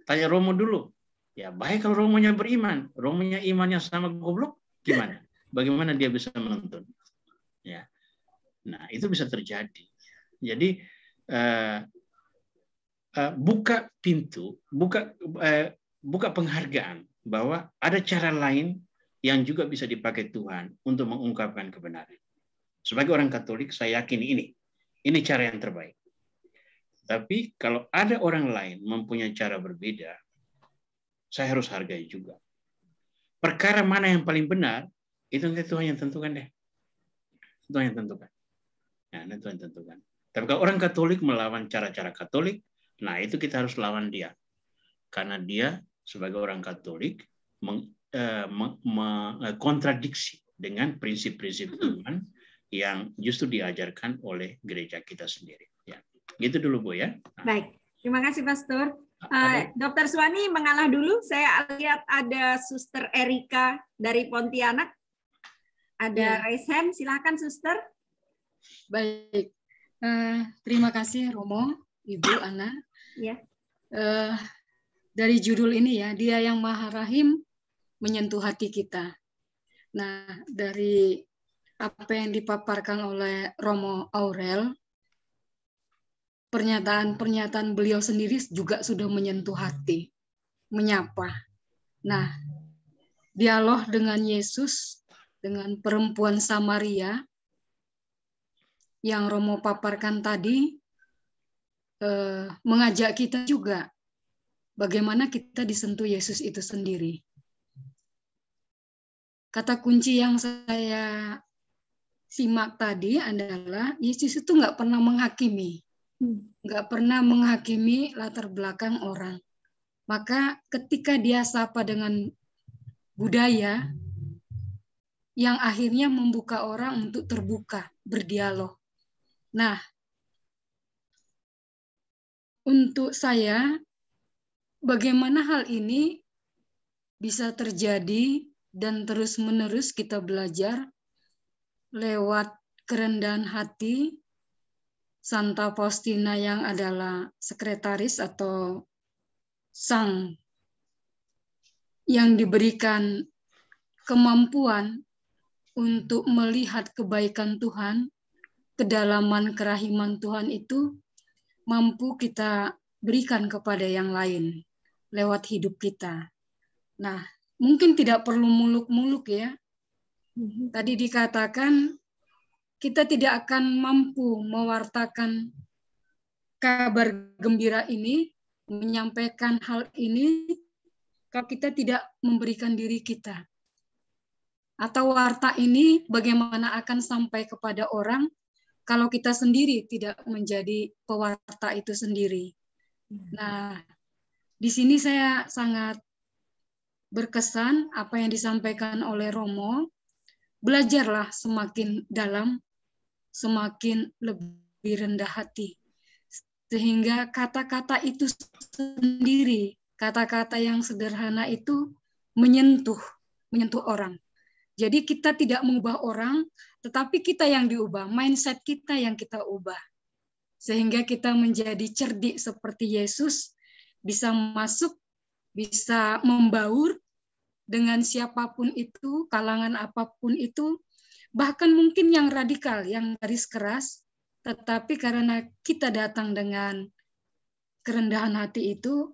tanya Romo dulu. Ya baik kalau Romonya beriman. Romonya imannya sama goblok, gimana? Bagaimana dia bisa menuntun? Ya. Nah, itu bisa terjadi. Jadi buka pintu, buka penghargaan bahwa ada cara lain yang juga bisa dipakai Tuhan untuk mengungkapkan kebenaran. Sebagai orang Katolik, saya yakin ini cara yang terbaik. Tapi kalau ada orang lain mempunyai cara berbeda, saya harus hargai juga. Perkara mana yang paling benar, itu nanti Tuhan yang tentukan deh. Tuhan yang tentukan. Nah, nanti Tuhan tentukan. Tapi kalau orang Katolik melawan cara-cara Katolik, nah itu kita harus lawan dia. Karena dia sebagai orang Katolik kontradiksi dengan prinsip-prinsip iman yang justru diajarkan oleh gereja kita sendiri. Ya, gitu dulu Bu ya. Baik, terima kasih Pastor. Dr. Suwani mengalah dulu. Saya lihat ada Suster Erika dari Pontianak. Ada raise hand, silakan Suster. Baik, terima kasih Romo, Ibu Ana. Ya. Dari judul ini ya, Dia yang Maha Rahim menyentuh hati kita. Nah, dari apa yang dipaparkan oleh Romo Aurel, pernyataan-pernyataan beliau sendiri juga sudah menyentuh hati, menyapa. Nah, dialog dengan Yesus, dengan perempuan Samaria, yang Romo paparkan tadi, mengajak kita juga bagaimana kita disentuh Yesus itu sendiri. Kata kunci yang saya simak tadi adalah Yesus itu nggak pernah menghakimi. Nggak pernah menghakimi latar belakang orang. Maka ketika dia sapa dengan budaya, yang akhirnya membuka orang untuk terbuka, berdialog. Nah, untuk saya, bagaimana hal ini bisa terjadi dan terus-menerus kita belajar lewat kerendahan hati Santa Faustina yang adalah sekretaris atau sang yang diberikan kemampuan untuk melihat kebaikan Tuhan, kedalaman kerahiman Tuhan itu mampu kita berikan kepada yang lain lewat hidup kita. Nah, mungkin tidak perlu muluk-muluk ya. Tadi dikatakan kita tidak akan mampu mewartakan kabar gembira ini, menyampaikan hal ini kalau kita tidak memberikan diri kita. Atau warta ini bagaimana akan sampai kepada orang kalau kita sendiri tidak menjadi pewarta itu sendiri. Nah, di sini saya sangat berkesan apa yang disampaikan oleh Romo. Belajarlah semakin dalam, semakin lebih rendah hati. Sehingga kata-kata itu sendiri, kata-kata yang sederhana itu menyentuh orang. Jadi kita tidak mengubah orang, tetapi kita yang diubah, mindset kita yang kita ubah. Sehingga kita menjadi cerdik seperti Yesus, bisa masuk, bisa membaur dengan siapapun itu, kalangan apapun itu, bahkan mungkin yang radikal, yang garis keras, Tetapi karena kita datang dengan kerendahan hati itu,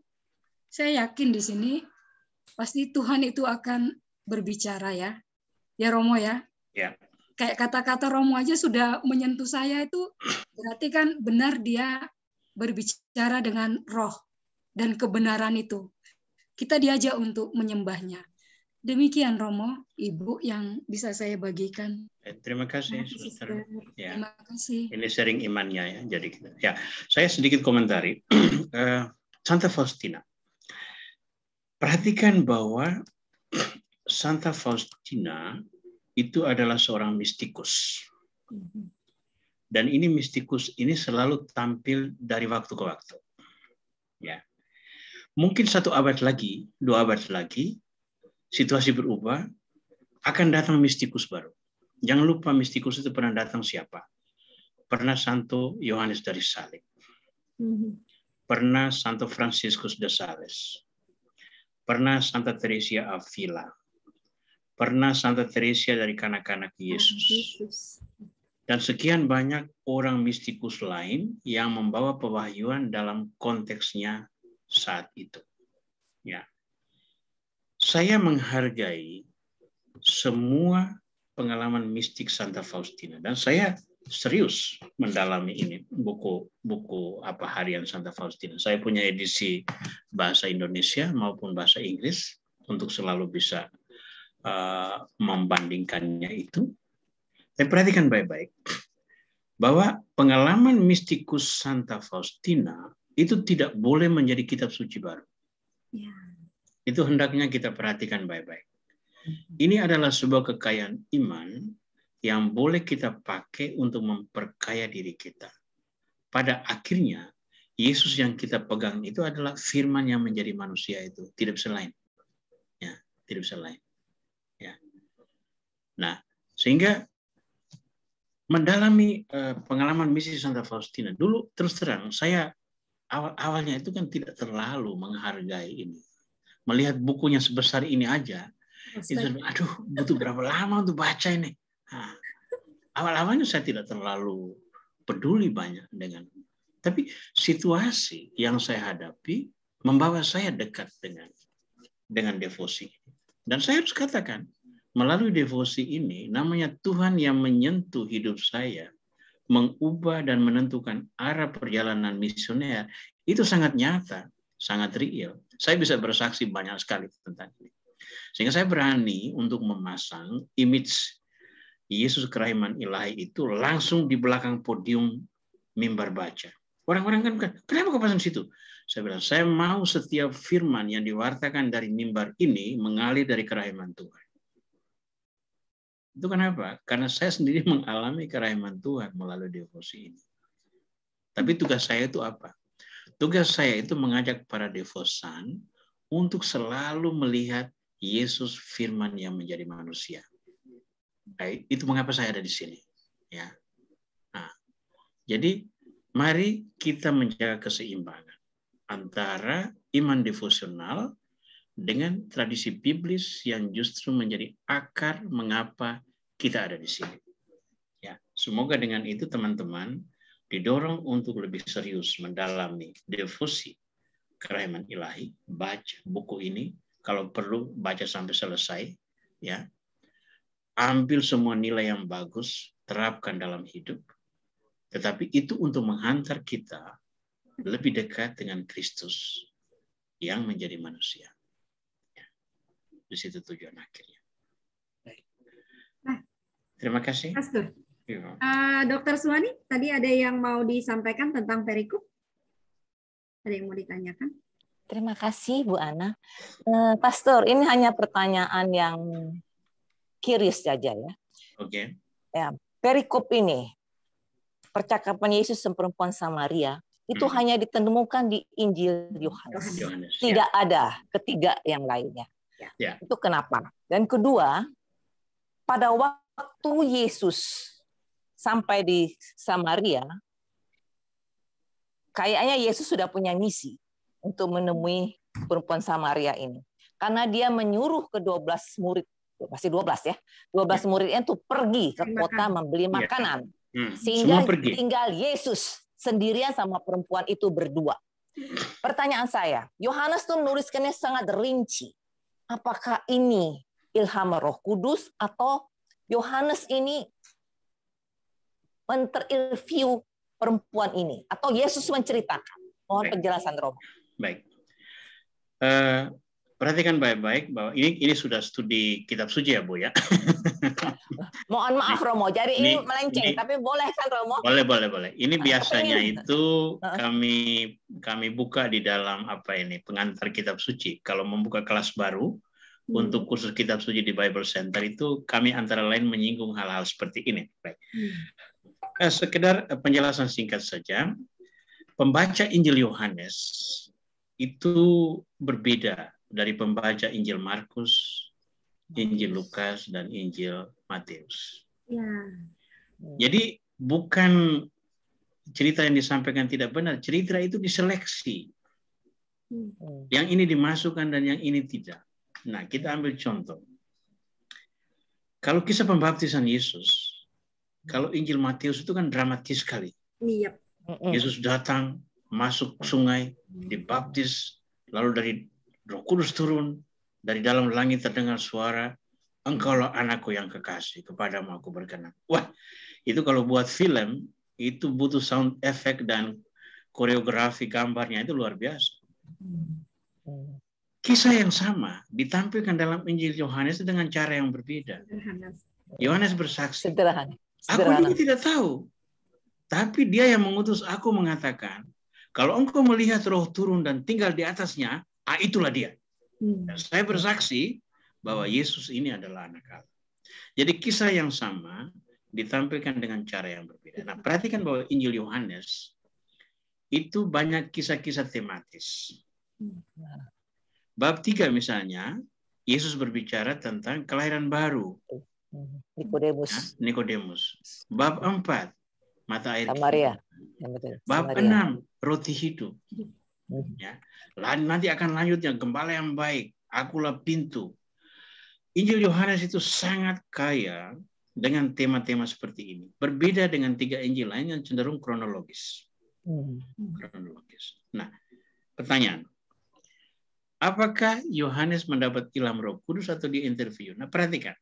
saya yakin di sini pasti Tuhan itu akan berbicara ya. Ya Romo ya. Ya. Kayak kata-kata Romo aja sudah menyentuh saya, itu berarti kan benar dia berbicara dengan roh dan kebenaran itu. Kita diajak untuk menyembahnya. Demikian Romo, Ibu, yang bisa saya bagikan. Terima kasih, Suster. Ya. Terima kasih. Ini sharing imannya ya. Jadi ya, saya sedikit komentari. Santa Faustina. Perhatikan bahwa Santa Faustina itu adalah seorang mistikus. Dan ini mistikus ini selalu tampil dari waktu ke waktu. Ya. Mungkin 1 abad lagi, 2 abad lagi, situasi berubah, akan datang mistikus baru. Jangan lupa mistikus itu pernah datang siapa? Pernah Santo Yohanes dari Salib. Pernah Santo Franciscus de Sales. Pernah Santa Teresia Avila. Pernah Santa Teresia dari kanak-kanak Yesus. Dan sekian banyak orang mistikus lain yang membawa pewahyuan dalam konteksnya saat itu. Ya. Saya menghargai semua pengalaman mistik Santa Faustina, dan saya serius mendalami ini, buku harian Santa Faustina. Saya punya edisi bahasa Indonesia maupun bahasa Inggris untuk selalu bisa membandingkannya itu. Dan perhatikan baik-baik bahwa pengalaman mistikus Santa Faustina itu tidak boleh menjadi kitab suci baru. Ya. Itu hendaknya kita perhatikan baik-baik. Ini adalah sebuah kekayaan iman yang boleh kita pakai untuk memperkaya diri kita. Pada akhirnya, Yesus yang kita pegang itu adalah firman yang menjadi manusia itu. Tidak bisa lain. Ya, tidak bisa lain. Ya. Nah, sehingga mendalami pengalaman misi Santa Faustina. Dulu terus terang, saya awalnya itu kan tidak terlalu menghargai ini. Melihat bukunya sebesar ini aja, itu, aduh, butuh berapa lama untuk baca ini. Nah, awal-awalnya saya tidak terlalu peduli banyak dengan. Tapi situasi yang saya hadapi membawa saya dekat dengan devosi. Dan saya harus katakan, melalui devosi ini, namanya Tuhan yang menyentuh hidup saya, mengubah dan menentukan arah perjalanan misioner, itu sangat nyata, sangat real. Saya bisa bersaksi banyak sekali tentang ini. Sehingga saya berani untuk memasang image Yesus kerahiman ilahi itu langsung di belakang podium mimbar baca. Orang-orang kan, kenapa kau pasang situ? Saya bilang, saya mau setiap firman yang diwartakan dari mimbar ini mengalir dari kerahiman Tuhan. Itu kenapa? Karena saya sendiri mengalami kerahiman Tuhan melalui devosi ini. Tapi tugas saya itu apa? Tugas saya itu mengajak para devosan untuk selalu melihat Yesus firman yang menjadi manusia. Baik, itu mengapa saya ada di sini. Ya. Nah, jadi mari kita menjaga keseimbangan antara iman devosional dengan tradisi biblis yang justru menjadi akar mengapa kita ada di sini. Ya, semoga dengan itu teman-teman didorong untuk lebih serius mendalami devosi kerahiman ilahi, baca buku ini, kalau perlu baca sampai selesai, ya. Ambil semua nilai yang bagus, terapkan dalam hidup. Tetapi itu untuk menghantar kita lebih dekat dengan Kristus yang menjadi manusia. Ya. Di situ tujuan akhirnya. Terima kasih. Pastor. Dokter Suwani, tadi ada yang mau disampaikan tentang perikop? Ada yang mau ditanyakan? Terima kasih, Bu Ana. Pastor, ini hanya pertanyaan yang curious saja ya. Oke. Ya, perikop ini, percakapan Yesus sama perempuan Samaria, itu hanya ditemukan di Injil Yohanes. Tidak ada ketiga yang lainnya. Ya. Itu kenapa? Dan kedua, pada waktu Yesus sampai di Samaria, kayaknya Yesus sudah punya misi untuk menemui perempuan Samaria ini. Karena dia menyuruh ke 12 murid, masih 12 ya, 12 muridnya itu pergi ke kota membeli makanan. Sehingga Semua pergi. tinggal Yesus sendirian sama perempuan itu berdua. Pertanyaan saya, Yohanes tuh menuliskannya sangat rinci. Apakah ini ilham Roh Kudus atau Yohanes ini menterview perempuan ini atau Yesus menceritakan? Mohon penjelasan Romo. Baik. Perhatikan baik-baik bahwa ini sudah studi kitab suci ya, Bu ya. Mohon maaf Romo, jadi ini melenceng, tapi boleh kan Romo? Boleh. Ini biasanya itu kami buka di dalam pengantar kitab suci. Kalau membuka kelas baru untuk kursus kitab suci di Bible Center itu kami antara lain menyinggung hal-hal seperti ini. Baik. Sekedar penjelasan singkat saja. Pembaca Injil Yohanes itu berbeda dari pembaca Injil Markus, Injil Lukas, dan Injil Matius. Ya. Jadi bukan cerita yang disampaikan tidak benar, cerita itu diseleksi. Yang ini dimasukkan dan yang ini tidak. Nah, kita ambil contoh. Kalau kisah pembaptisan Yesus, kalau Injil Matius itu kan dramatis sekali. Iya. Yesus datang, masuk sungai, dibaptis, lalu dari Roh Kudus turun, dari dalam langit terdengar suara, engkaulah anakku yang kekasih, kepadamu aku berkenan. Wah, itu kalau buat film, itu butuh sound effect dan koreografi gambarnya itu luar biasa. Kisah yang sama ditampilkan dalam Injil Yohanes dengan cara yang berbeda. Yohanes bersaksi, aku juga tidak tahu. Tapi dia yang mengutus aku mengatakan, kalau engkau melihat Roh turun dan tinggal di atasnya, itulah dia. Dan saya bersaksi bahwa Yesus ini adalah anak Allah. Jadi kisah yang sama ditampilkan dengan cara yang berbeda. Nah, perhatikan bahwa Injil Yohanes itu banyak kisah-kisah tematis. Bab 3 misalnya, Yesus berbicara tentang kelahiran baru. Nikodemus. Bab 4, mata air Samaria. Bab 6, roti hidup. Ya. Nanti akan lanjutnya gembala yang baik, akulah pintu. Injil Yohanes itu sangat kaya dengan tema-tema seperti ini. Berbeda dengan 3 Injil lain yang cenderung kronologis. Nah, pertanyaan. Apakah Yohanes mendapat ilham Roh Kudus atau dia interview? Nah, perhatikan.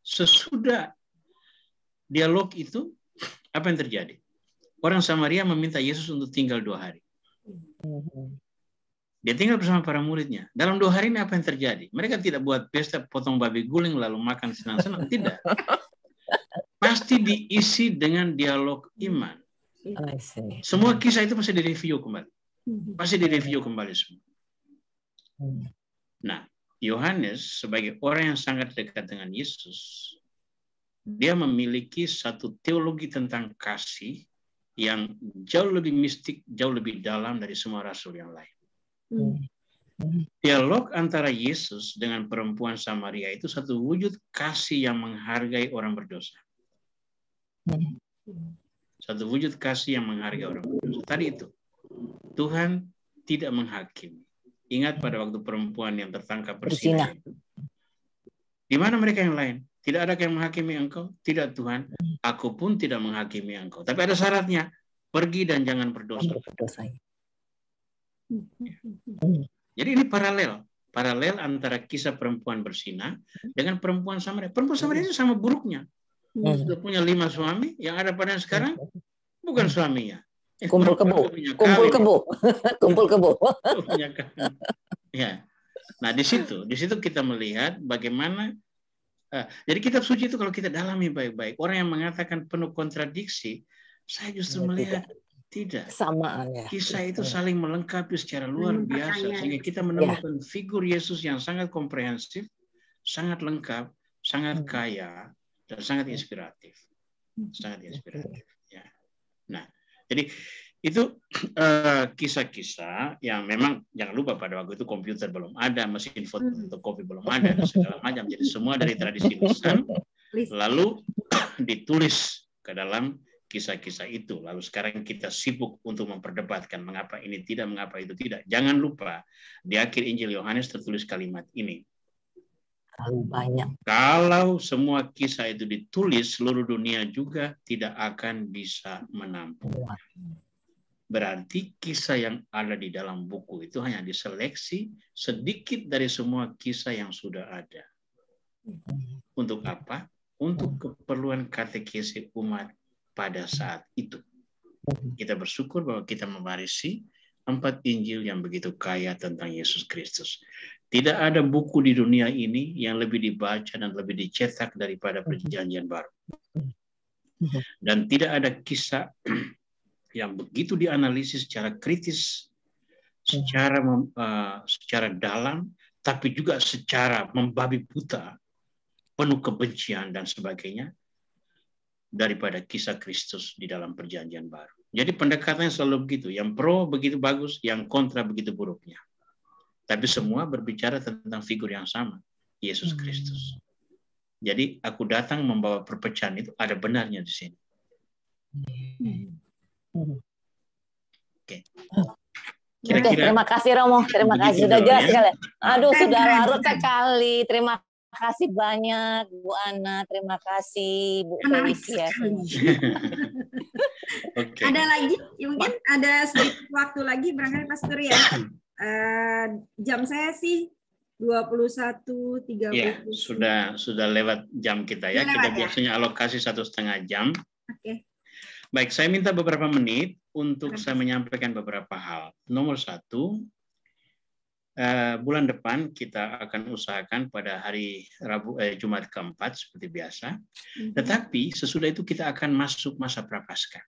Sesudah dialog itu, apa yang terjadi? Orang Samaria meminta Yesus untuk tinggal 2 hari. Dia tinggal bersama para muridnya. Dalam 2 hari ini apa yang terjadi? Mereka tidak buat pesta potong babi guling lalu makan senang-senang. Tidak. Pasti diisi dengan dialog iman. Semua kisah itu pasti direview kembali. Pasti direview kembali semua. Nah, Yohanes sebagai orang yang sangat dekat dengan Yesus, dia memiliki satu teologi tentang kasih yang jauh lebih mistik, jauh lebih dalam dari semua rasul yang lain. Dialog antara Yesus dengan perempuan Samaria itu satu wujud kasih yang menghargai orang berdosa. Satu wujud kasih yang menghargai orang berdosa. Tadi itu, Tuhan tidak menghakimi. Ingat pada waktu perempuan yang tertangkap berzina. Di mana mereka yang lain? Tidak ada yang menghakimi engkau? Tidak Tuhan. Aku pun tidak menghakimi engkau. Tapi ada syaratnya. Pergi dan jangan berdosa. Jadi ini paralel. Paralel antara kisah perempuan berzina dengan perempuan Samaria. Perempuan Samaria itu sama buruknya. Sudah punya 5 suami. Yang ada pada sekarang bukan suaminya. Kumpul kebo. Ya. Nah, di situ kita melihat bagaimana jadi kitab suci itu kalau kita dalami baik-baik, orang yang mengatakan penuh kontradiksi, saya justru melihat tidak. Samaan ya. Kisah itu saling melengkapi secara luar biasa sehingga kita menemukan figur Yesus yang sangat komprehensif, sangat lengkap, sangat kaya dan sangat inspiratif. Sangat inspiratif, ya. Nah, jadi itu kisah-kisah yang memang jangan lupa pada waktu itu komputer belum ada, mesin fotokopi belum ada, dan segala macam. Jadi semua dari tradisi lisan lalu ditulis ke dalam kisah-kisah itu. Lalu sekarang kita sibuk untuk memperdebatkan mengapa ini tidak, mengapa itu tidak. Jangan lupa di akhir Injil Yohanes tertulis kalimat ini. Terlalu banyak. Kalau semua kisah itu ditulis, seluruh dunia juga tidak akan bisa menampung. Berarti kisah yang ada di dalam buku itu hanya diseleksi sedikit dari semua kisah yang sudah ada. Untuk apa? Untuk keperluan katekesi umat pada saat itu. Kita bersyukur bahwa kita mewarisi 4 Injil yang begitu kaya tentang Yesus Kristus. Tidak ada buku di dunia ini yang lebih dibaca dan lebih dicetak daripada Perjanjian Baru. Dan tidak ada kisah yang begitu dianalisis secara kritis, secara dalam, tapi juga secara membabi buta, penuh kebencian dan sebagainya, daripada kisah Kristus di dalam Perjanjian Baru. Jadi pendekatannya selalu begitu, yang pro begitu bagus, yang kontra begitu buruknya. Tapi semua berbicara tentang figur yang sama, Yesus Kristus. Jadi aku datang membawa perpecahan, itu ada benarnya di sini. Oke. Kira-kira. Terima kasih Romo, terima kasih sudah jelas sekali. Aduh, sudah larut sekali. Terima kasih banyak Bu Ana, terima kasih Bu Felicia. Okay. Ada lagi, mungkin ada sedikit waktu lagi barangkali Pastor ya. Jam saya sih 21.30. Ya, sudah lewat jam kita ya. Kita biasanya alokasi 1,5 jam. Oke. Baik, saya minta beberapa menit untuk saya menyampaikan beberapa hal. Nomor 1, bulan depan kita akan usahakan pada hari Jumat keempat seperti biasa. Tetapi sesudah itu kita akan masuk masa Prapaskah.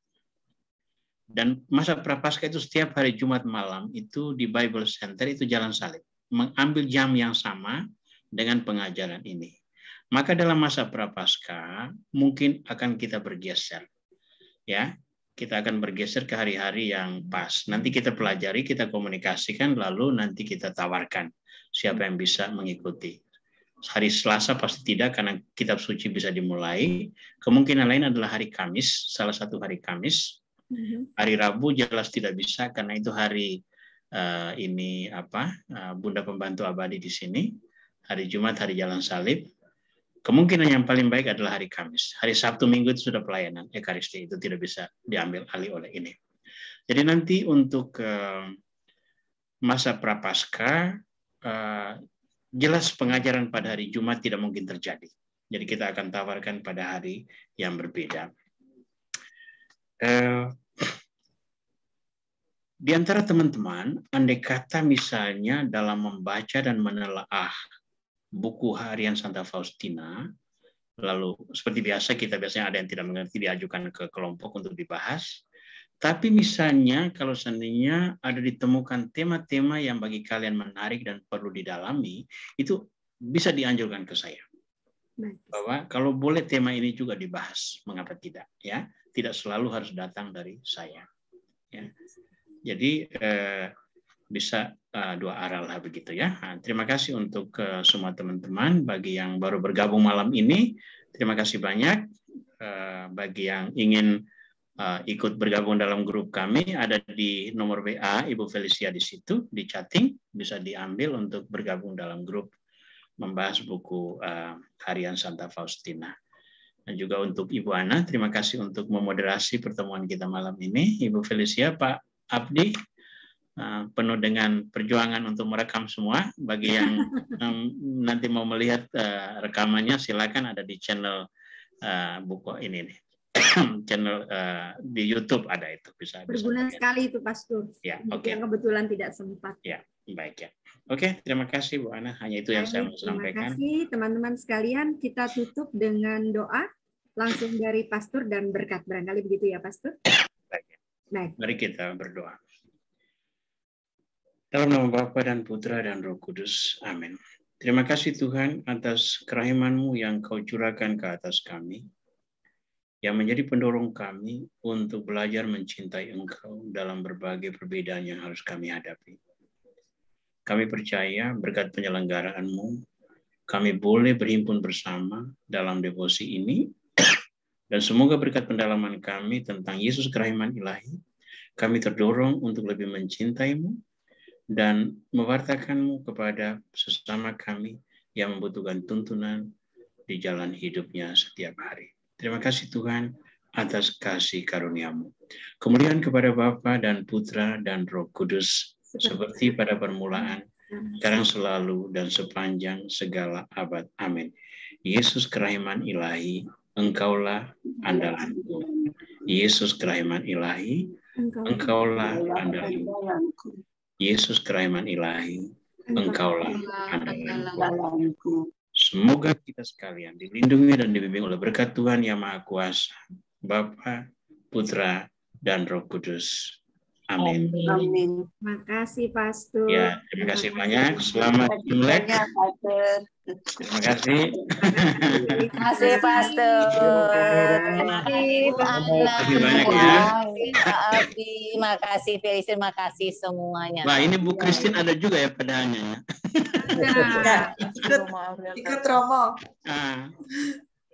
Dan masa Prapaskah itu setiap hari Jumat malam itu di Bible Center itu Jalan Salib. Mengambil jam yang sama dengan pengajaran ini. Maka dalam masa Prapaskah mungkin akan kita bergeser. Ya, kita akan bergeser ke hari-hari yang pas. Nanti kita pelajari, kita komunikasikan, lalu nanti kita tawarkan siapa yang bisa mengikuti. Hari Selasa pasti tidak, karena kitab suci bisa dimulai. Kemungkinan lain adalah hari Kamis, salah satu hari Kamis. Hari Rabu jelas tidak bisa, karena itu hari Bunda Pembantu Abadi di sini. Hari Jumat, hari Jalan Salib. Kemungkinan yang paling baik adalah hari Kamis. Hari Sabtu Minggu itu sudah pelayanan Ekaristi, itu tidak bisa diambil alih oleh ini. Jadi nanti untuk masa Prapaskah, jelas pengajaran pada hari Jumat tidak mungkin terjadi. Jadi kita akan tawarkan pada hari yang berbeda. Di antara teman-teman, andai kata misalnya dalam membaca dan menelaah buku harian Santa Faustina, lalu seperti biasa kita biasanya ada yang tidak mengerti diajukan ke kelompok untuk dibahas. Tapi misalnya kalau seandainya ada ditemukan tema-tema yang bagi kalian menarik dan perlu didalami, itu bisa dianjurkan ke saya. Bahwa kalau boleh tema ini juga dibahas, mengapa tidak? Ya, tidak selalu harus datang dari saya. Ya. Jadi bisa dua arah lah begitu ya. Nah, terima kasih untuk semua teman-teman. Bagi yang baru bergabung malam ini, terima kasih banyak. Bagi yang ingin ikut bergabung dalam grup kami, ada di nomor WA Ibu Felicia di situ, di chatting, bisa diambil untuk bergabung dalam grup membahas buku harian Santa Faustina. Dan juga untuk Ibu Ana, terima kasih untuk memoderasi pertemuan kita malam ini. Ibu Felicia, Pak Abdi, penuh dengan perjuangan untuk merekam semua. Bagi yang nanti mau melihat rekamannya, silakan ada di channel buku ini nih. Channel di YouTube ada itu, bisa berguna sekali itu Pastor. Ya, oke. Yang kebetulan tidak sempat. Ya, baik ya. Oke, terima kasih Bu Ana. Hanya itu yang saya mau sampaikan. Terima kasih teman-teman sekalian. Kita tutup dengan doa langsung dari Pastor dan berkat, barangkali begitu ya Pastor. Baik. Baik. Mari kita berdoa. Dalam nama Bapa dan Putra dan Roh Kudus. Amin. Terima kasih Tuhan atas kerahiman-Mu yang Kau curahkan ke atas kami, yang menjadi pendorong kami untuk belajar mencintai Engkau dalam berbagai perbedaan yang harus kami hadapi. Kami percaya berkat penyelenggaraan-Mu, kami boleh berhimpun bersama dalam devosi ini, dan semoga berkat pendalaman kami tentang Yesus kerahiman ilahi, kami terdorong untuk lebih mencintai-Mu dan mewartakan-Mu kepada sesama kami yang membutuhkan tuntunan di jalan hidupnya setiap hari. Terima kasih Tuhan atas kasih karunia-Mu. Kemuliaan kepada Bapa dan Putra dan Roh Kudus, seperti pada permulaan, sekarang selalu, dan sepanjang segala abad. Amin. Yesus kerahiman ilahi, Engkaulah andalanku. Yesus kerahiman ilahi, Engkaulah andalanku. Yesus kerahiman ilahi, Engkaulah andalanku. Semoga kita sekalian dilindungi dan dibimbing oleh berkat Tuhan Yang Maha Kuasa, Bapa, Putra, dan Roh Kudus. Amin. Amin. Terima kasih, Pastor. Ya, terima kasih banyak. Selamat Imlek. Terima kasih. Terima kasih, Pastor. Terima kasih, Bu Ana. Terima kasih banyak ya. Pak Abi, terima kasih, Felis, terima kasih semuanya. Wah, ini Bu Christine ada juga ya padahalnya. Ya, ikut Romo.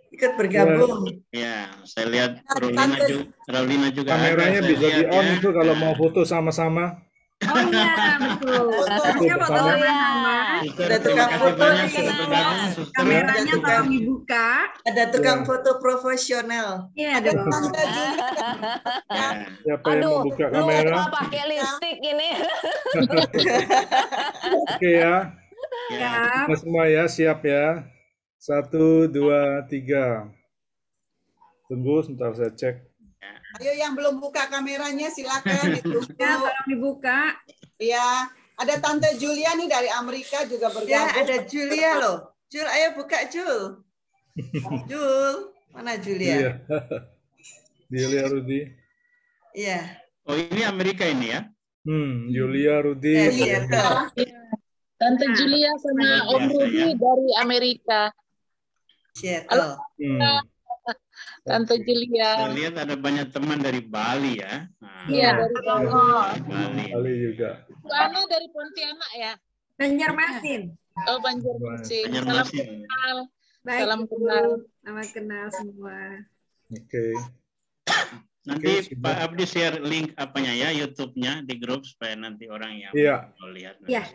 Ikut bergabung. Ya, saya lihat Raulina juga. Kameranya ada, bisa di-on ya. itu kalau mau foto sama-sama. Oh iya, betul. Harusnya foto sama-sama. Ada tukang foto nih. Kameranya tolong dibuka. Ada tukang foto profesional. Iya, ada. Siapa yang mau buka kamera? Lupa pakai lipstick ini. Oke ya. Ya. Kita semua ya, siap ya. 1, 2, 3. Tunggu sebentar saya cek. Ayo yang belum buka kameranya silakan ditunggu. Ya, tolong dibuka. Ya, ada Tante Julia nih dari Amerika juga bergabung. Ya, ada Julia loh. Jul, ayo buka Jul. Jul, mana Julia? Julia Rudi. Iya. Oh, ini Amerika ini ya? Julia Rudi. Iya, Tante Julia sama Om Rudi dari Amerika. Seattle. Tante Julia. Saya lihat ada banyak teman dari Bali ya. Iya, dari Bali. Bali juga. Bu Ana dari Pontianak ya? Banjarmasin. Oh, Banjarmasin. Salam Banjarmasin. kenal. Baik, Salam kenal. Selamat kenal semua. Oke. Nanti Pak Abdi share link apanya ya, YouTube-nya di grup supaya nanti orang yang mau lihat. Ya.